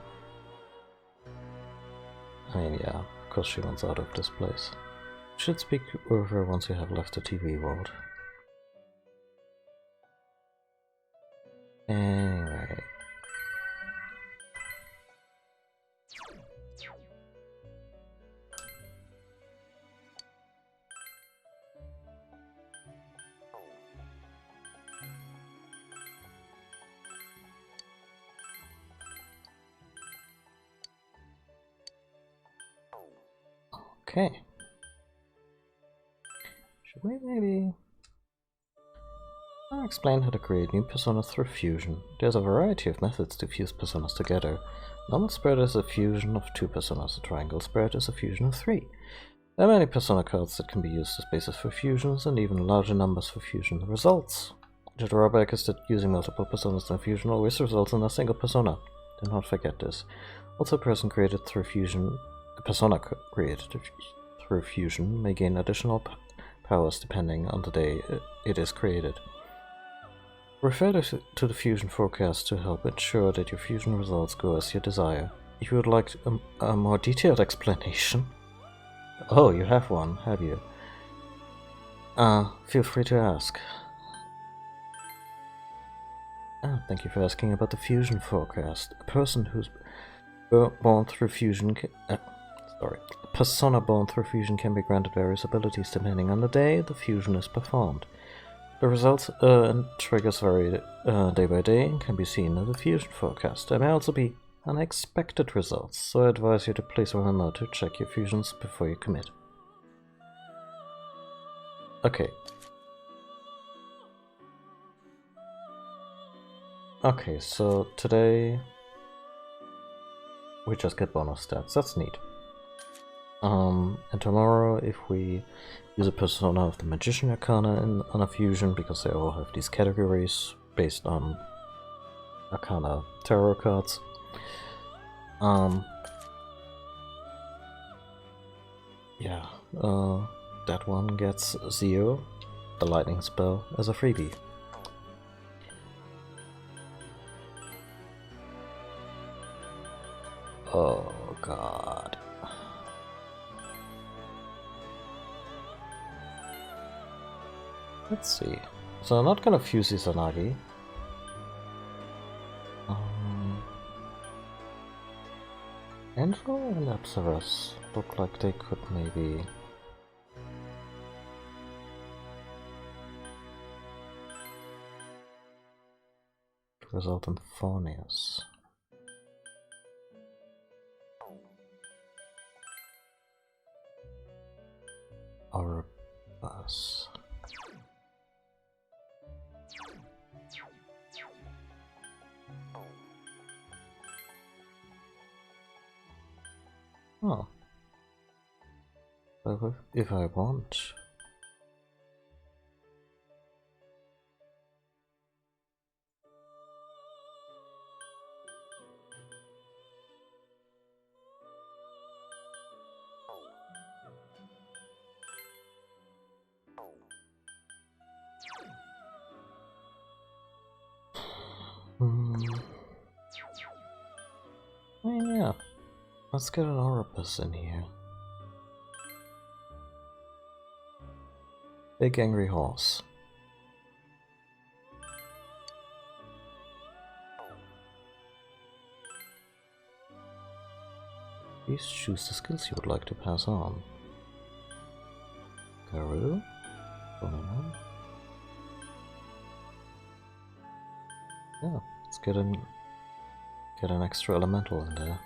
I mean, yeah, of course she wants out of this place. You should speak with her once you have left the TV world. Anyway. Okay. Should we maybe... I'll explain how to create new personas through fusion. There's a variety of methods to fuse personas together. Normal spread is a fusion of 2 personas. A triangle spread is a fusion of 3. There are many persona cards that can be used as basis for fusions, and even larger numbers for fusion results. The drawback is that using multiple personas in fusion always results in a single persona. Do not forget this. Also, a person created through fusion... A persona created through fusion may gain additional powers depending on the day it is created. Refer to the fusion forecast to help ensure that your fusion results go as you desire. If you would like a more detailed explanation... Oh, you have one, have you? Feel free to ask. Thank you for asking about the fusion forecast. A person who's born through fusion a persona born through fusion can be granted various abilities depending on the day the fusion is performed. The results and triggers vary day by day and can be seen in the fusion forecast. There may also be unexpected results, so I advise you to please remember to check your fusions before you commit. Okay. Okay, so today we just get bonus stats. That's neat. And tomorrow, if we use a persona of the Magician Arcana on a fusion, because they all have these categories based on Arcana tarot cards. Yeah, that one gets Zio, the lightning spell, as a freebie. Oh god. Let's see. So I'm not gonna fuse Izanagi. Angel and Apsaras look like they could maybe result in Phonius. Or a bus. Oh. Well, if I want. Oh, yeah. Let's get an Oropus in here. Big angry horse. Please choose the skills you would like to pass on. Garou? Bonoman? Yeah, let's get an extra elemental in there.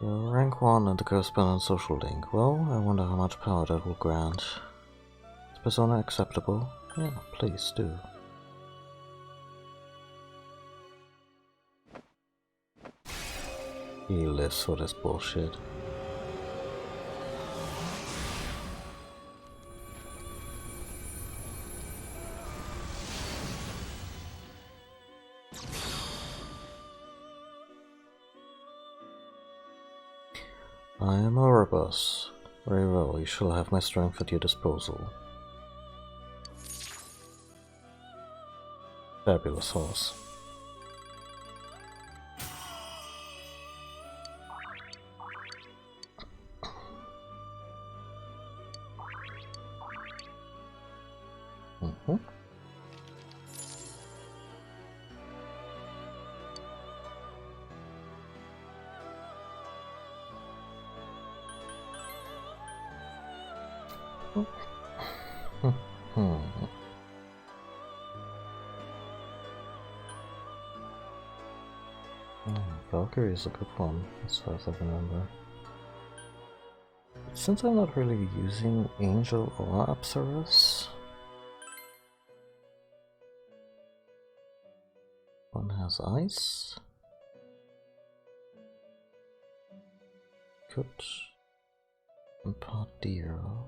You're rank 1 and the corresponding social link. Well, I wonder how much power that will grant. Is persona acceptable? Yeah, please do. He lives for this bullshit. I am Oropus. Very well, you shall have my strength at your disposal. Fabulous horse. Valkyrie is a good one, as far as I remember. Since I'm not really using Angel or Apsaras, one has ice. Could impart Dero.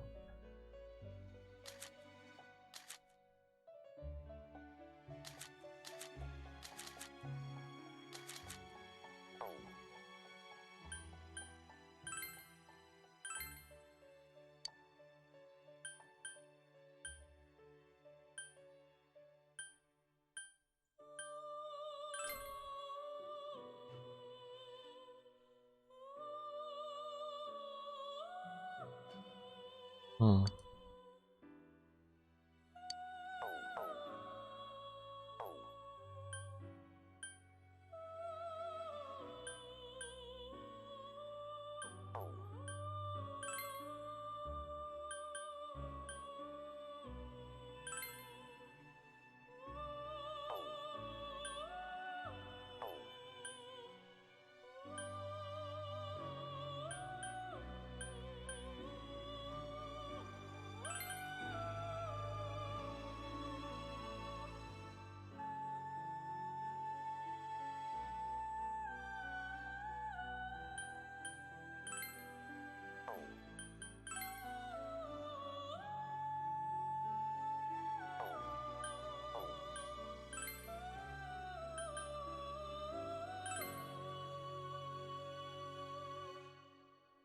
Hmm.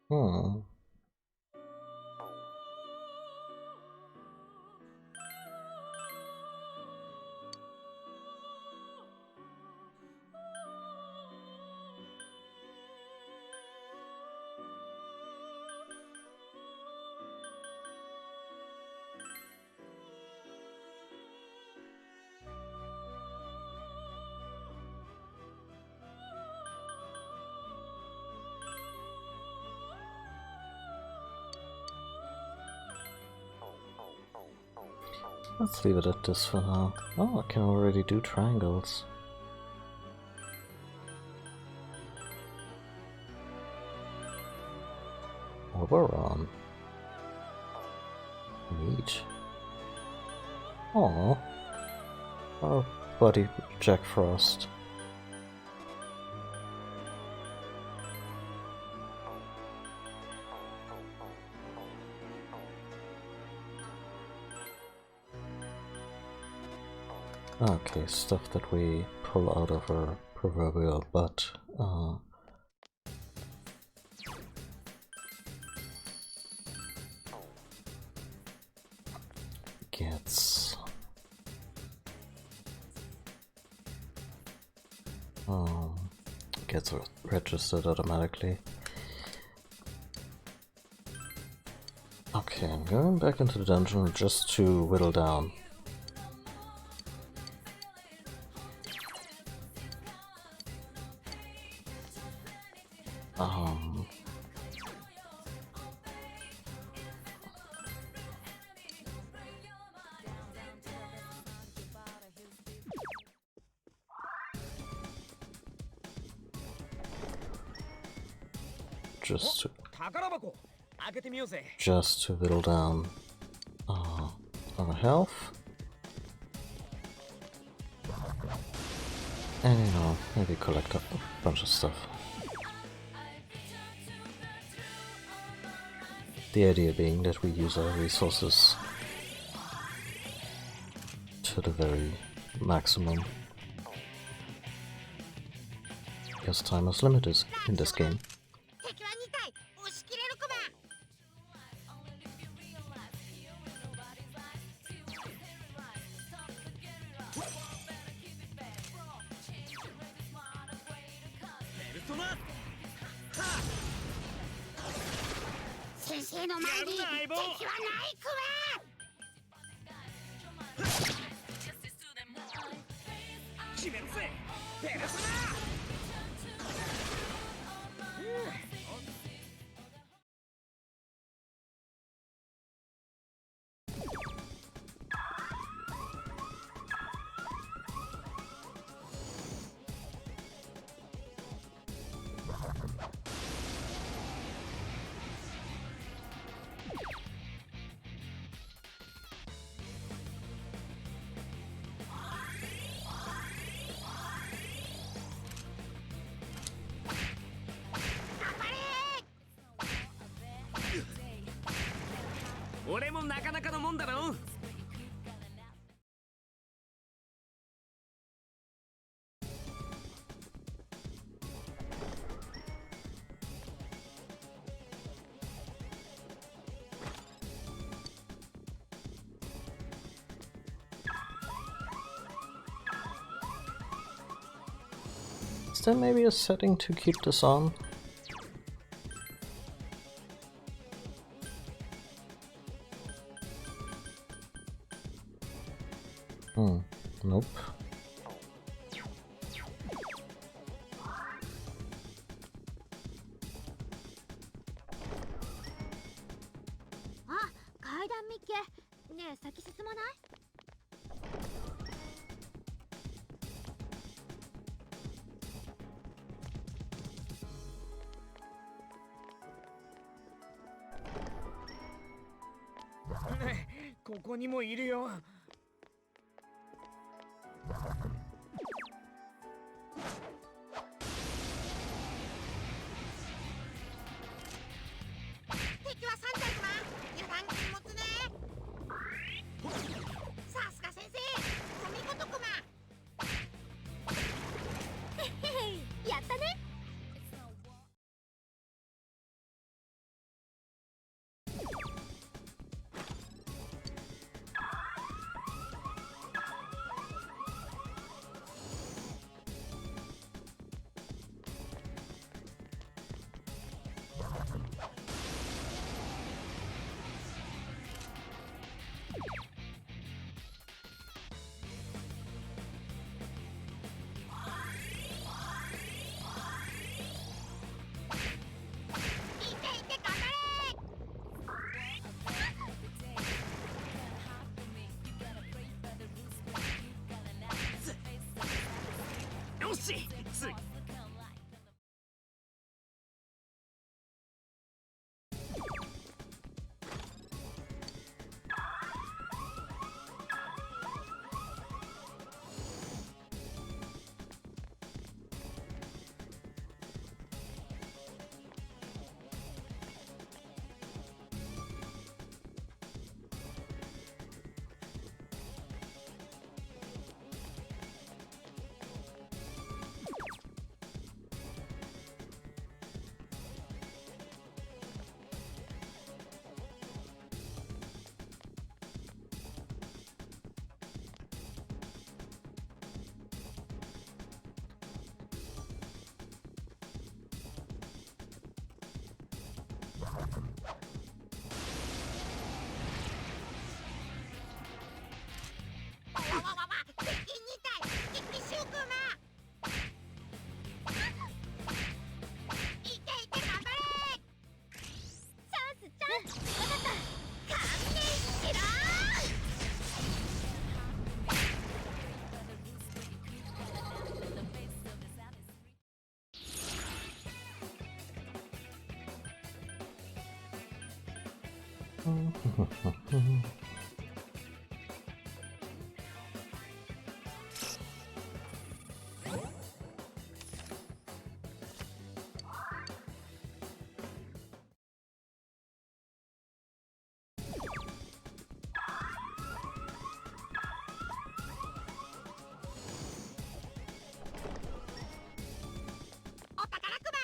Hmm. Let's leave it at this for now. Oh, I can already do triangles. Oberon. Neat. Aww. Our buddy Jack Frost. Okay, stuff that we pull out of our proverbial butt. Gets gets registered automatically. Okay, I'm going back into the dungeon just to whittle down. Just to whittle down our health. And you know, maybe collect a bunch of stuff. The idea being that we use our resources to the very maximum. Because time is limited in this game. 敵は2体押し切れるクマ。先生の前に敵はないクマ。決めるぜ、ペルソナ。俺もなかなかのもんだろ。Is there maybe a setting to keep this on? Nope. Ah, 階段見っけ。ねえ、先進まない？ここにもいるよ。敵は3体クマ。油断禁物ね。さすが先生、お見事クマ。やったね。しついわわわわ、敵2体、敵シュウクマ。いていて、頑張れ。チャンスチャンス。わかった。観念しろ。お宝クマ。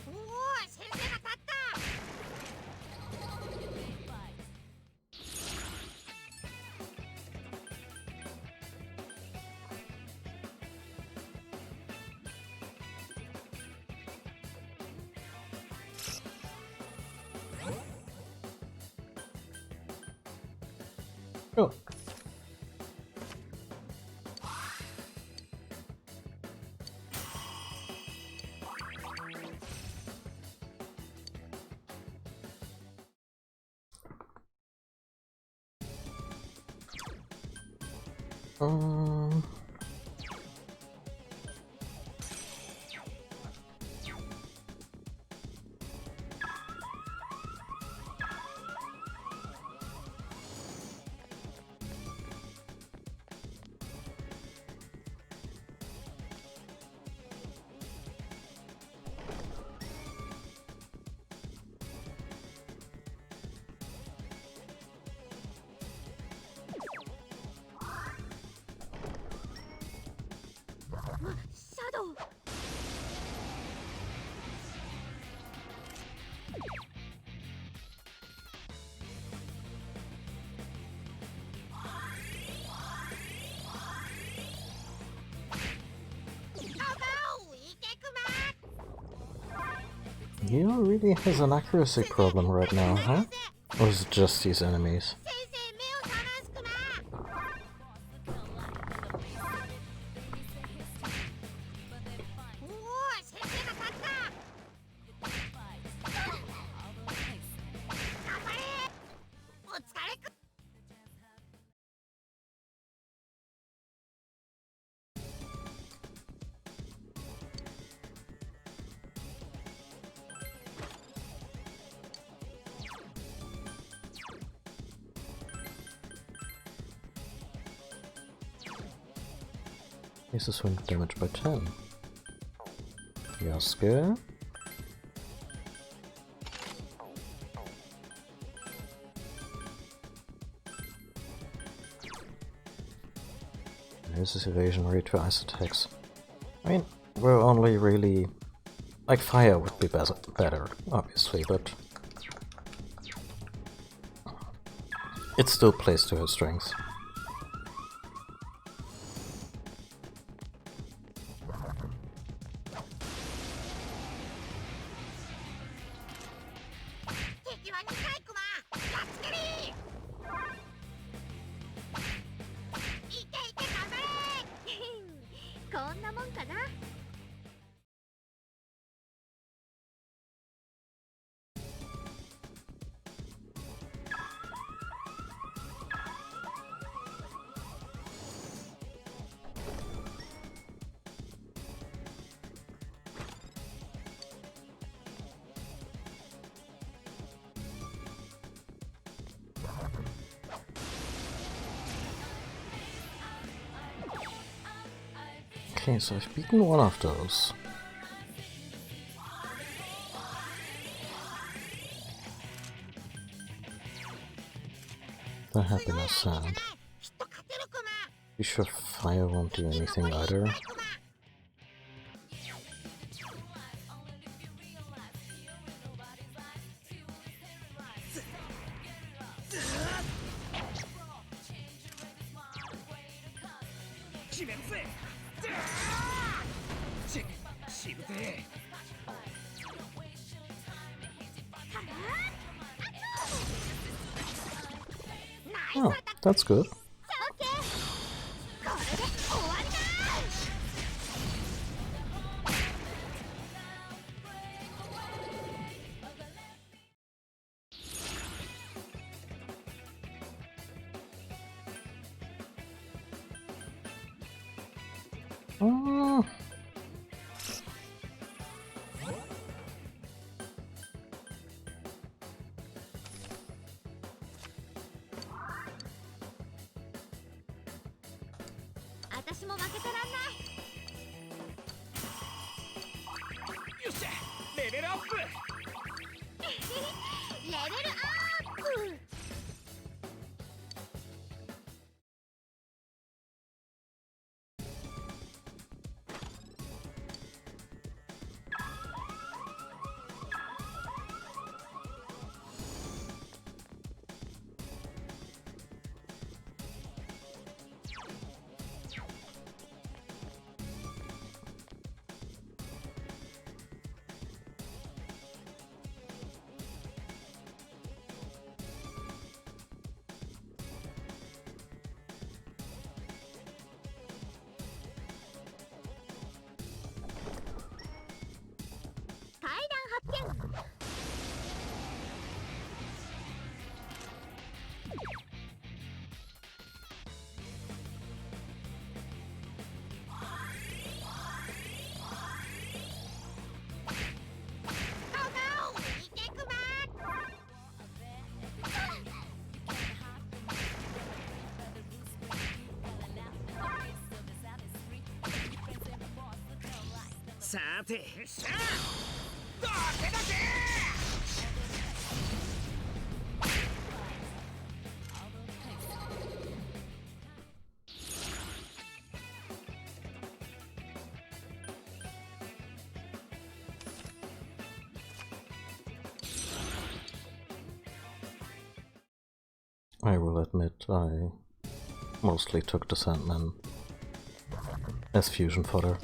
おお、先生が立った。Oh. Um.シャドウ。He really has an accuracy problem right now, huh? Or is it just these enemies? 先生、目を覚ますクマ。おお、先生が立った。頑張れ。お疲れク。Increases swing damage by 10. Yasuke. There's his evasion rate for ice attacks. I mean, we're only really... Like, fire would be better, obviously, but... It still plays to his strengths. Okay, so I've beaten one of those. The happiness sand. You sure fire won't do anything either? Oh, that's good. Oh.さて、さあ、どけどけ。I will admit, I mostly took the Sandman as fusion fodder.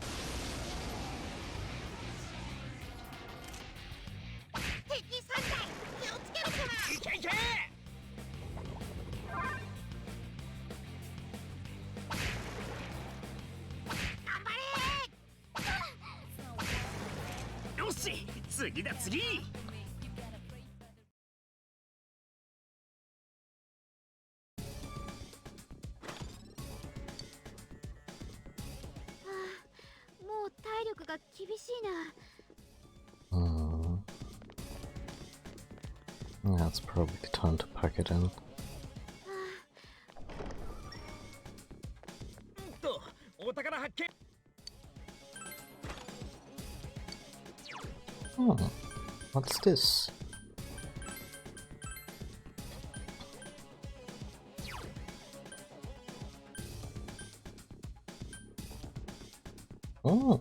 Yeah, it's probably time to pack it in. Oh, what's this? Oh.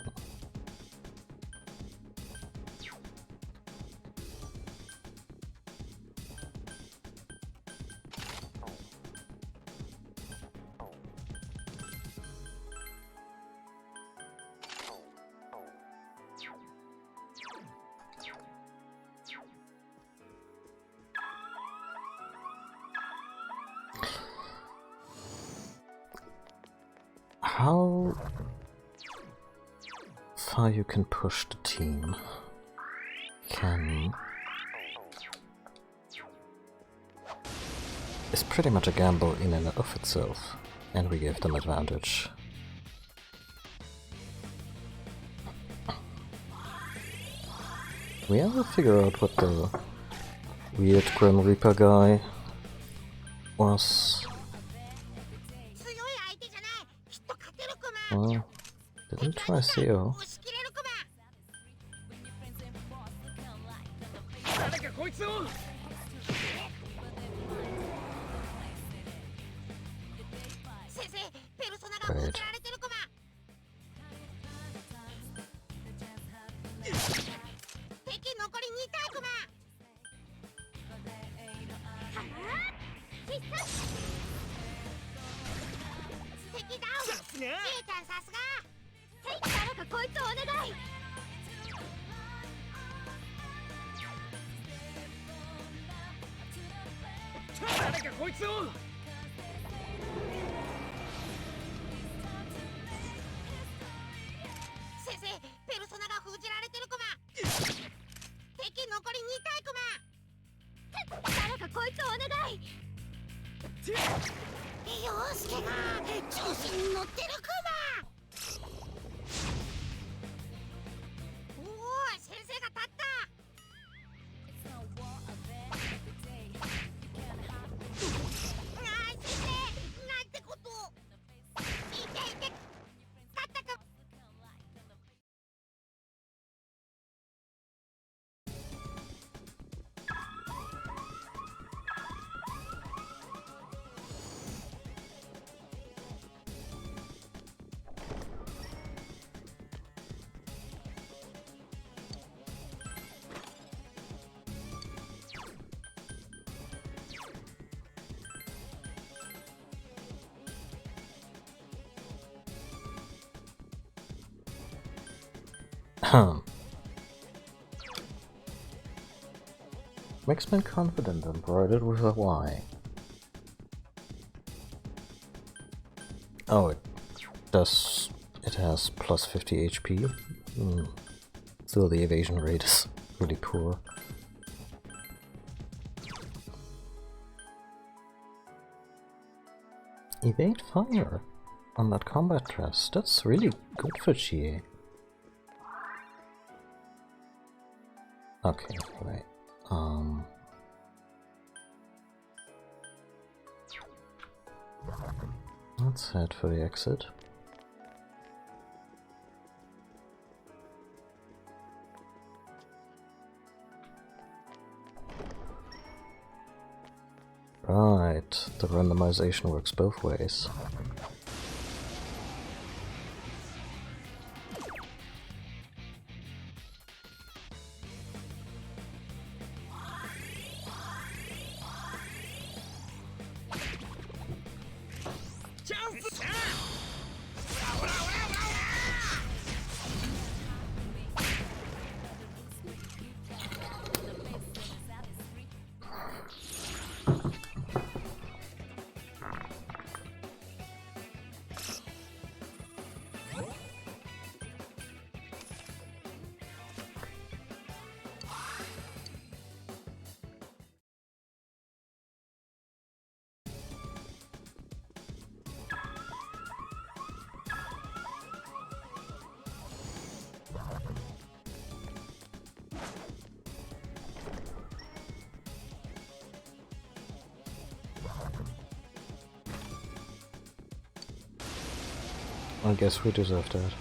How far you can push the team is pretty much a gamble in and of itself, and we gave them advantage. We ever figure out what the weird Grim Reaper guy was? Well, Didn't try CO. 押し切れるク誰かこいつを。マ。先生、ペルソナが封じられてるクマ。敵残り2体クマ。敵ダウン。さすが。ちえちゃんさすが。誰かこいつをお願い。誰かこいつを。先生、ペルソナが封じられてるクマ。敵残り2体クマ。誰かこいつをお願い。陽介が調子に乗ってるクマ。おお、先生が立った。あー、先生、なんてこと。いていて、立ったか。Makes me confident, embroidered with a Y. Oh, it does. It has plus 50 HP. Still, the evasion rate is really poor. Evade fire on that combat dress. That's really good for GA. Okay, right. Let's head for the exit. Right, the randomization works both ways. I guess we deserve that.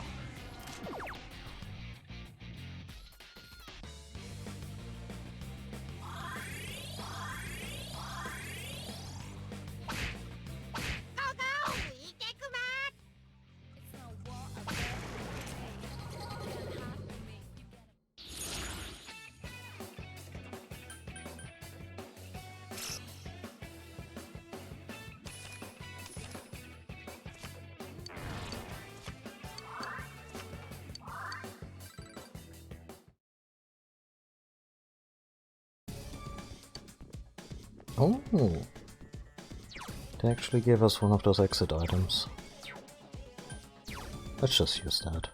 Oh, they actually gave us one of those exit items. Let's just use that.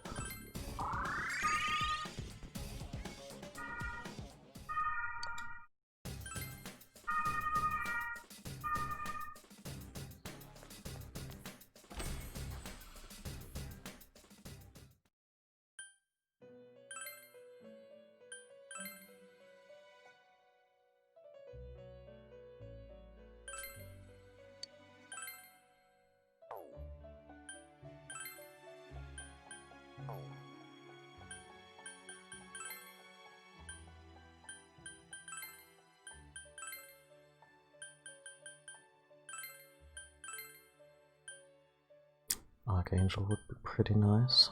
Archangel would be pretty nice.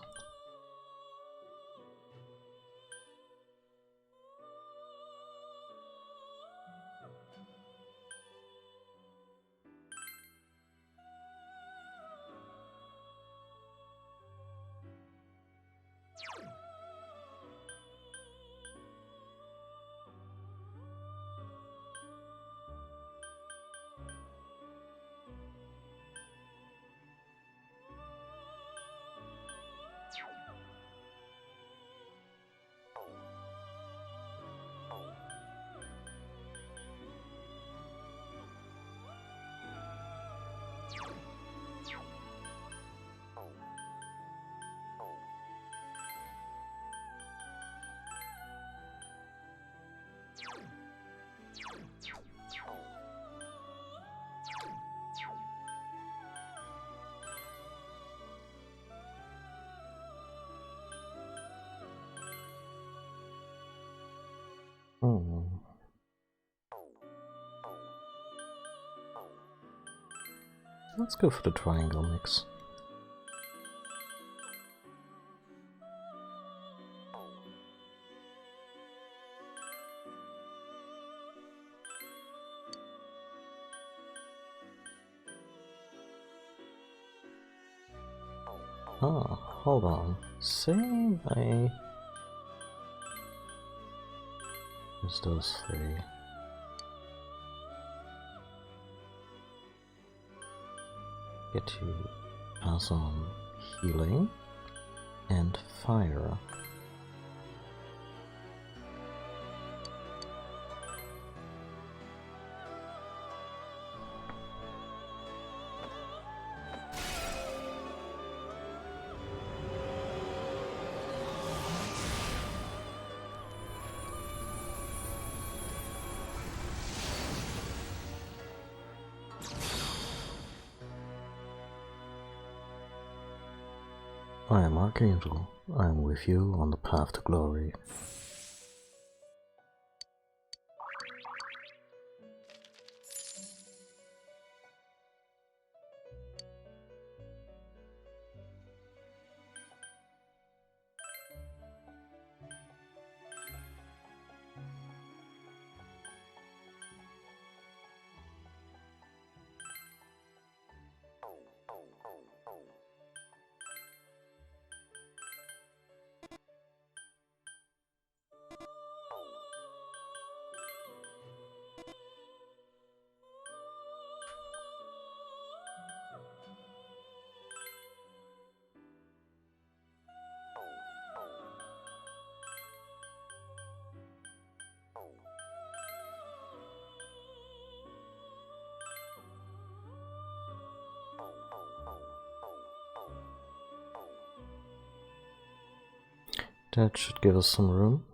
Let's go for the triangle mix. Ah, hold on. Say I use those three. Get to pass on healing and fire. I am Archangel. I am with you on the path to glory. That should give us some room.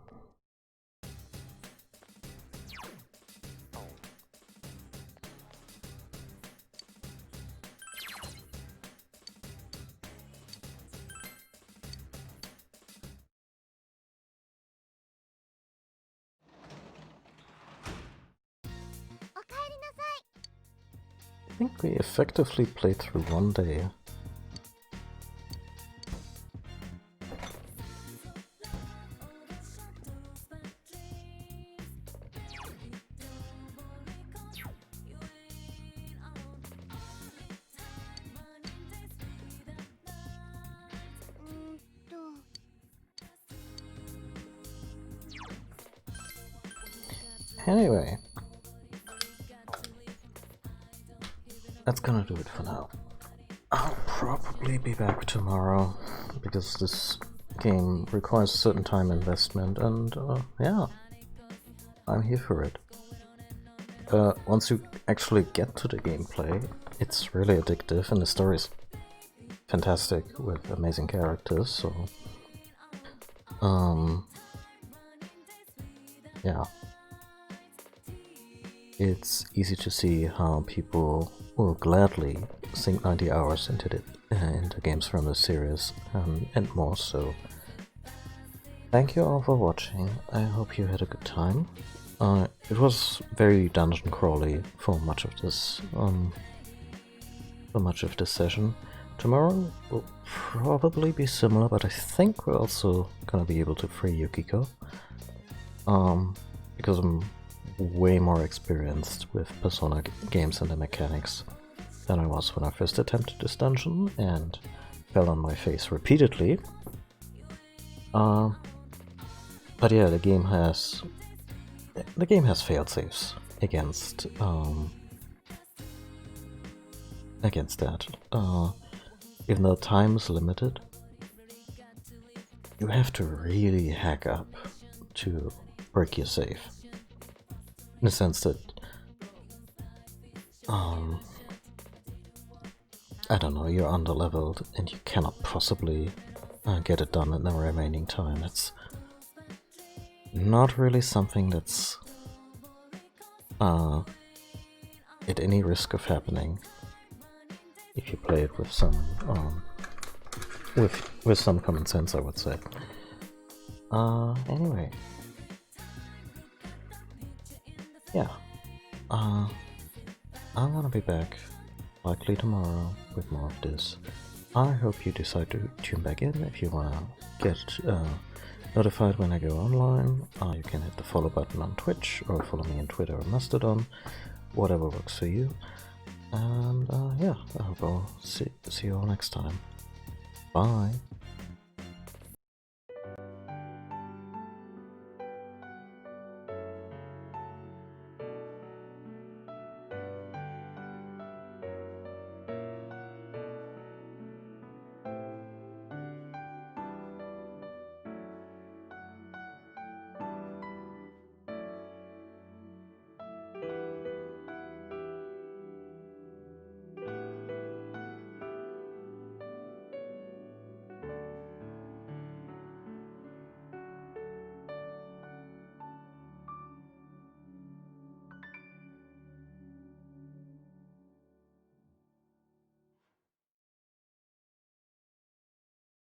I think we effectively played through one day. Anyway, that's gonna do it for now. I'll probably be back tomorrow, because this game requires a certain time investment, and yeah, I'm here for it. Once you actually get to the gameplay, it's really addictive, and the story's fantastic with amazing characters, so yeah. It's easy to see how people will gladly sink 90 hours into games from the series and more. So thank you all for watching. I hope you had a good time. It was very dungeon crawly for much of this session. Tomorrow will probably be similar, but I think we're also gonna be able to free Yukiko. Because I'm way more experienced with Persona games and the mechanics than I was when I first attempted this dungeon and fell on my face repeatedly. But yeah, the game has failsafes against that. Even though time is limited, you have to really hack up to break your save. In the sense that, I don't know, you're underleveled and you cannot possibly get it done in the remaining time. It's not really something that's at any risk of happening if you play it with some with some common sense, I would say. Anyway, yeah, I'm gonna be back likely tomorrow with more of this. I hope you decide to tune back in. If you wanna get notified when I go online, you can hit the follow button on Twitch or follow me on Twitter or Mastodon, whatever works for you. And yeah, I hope I'll see you all next time. Bye.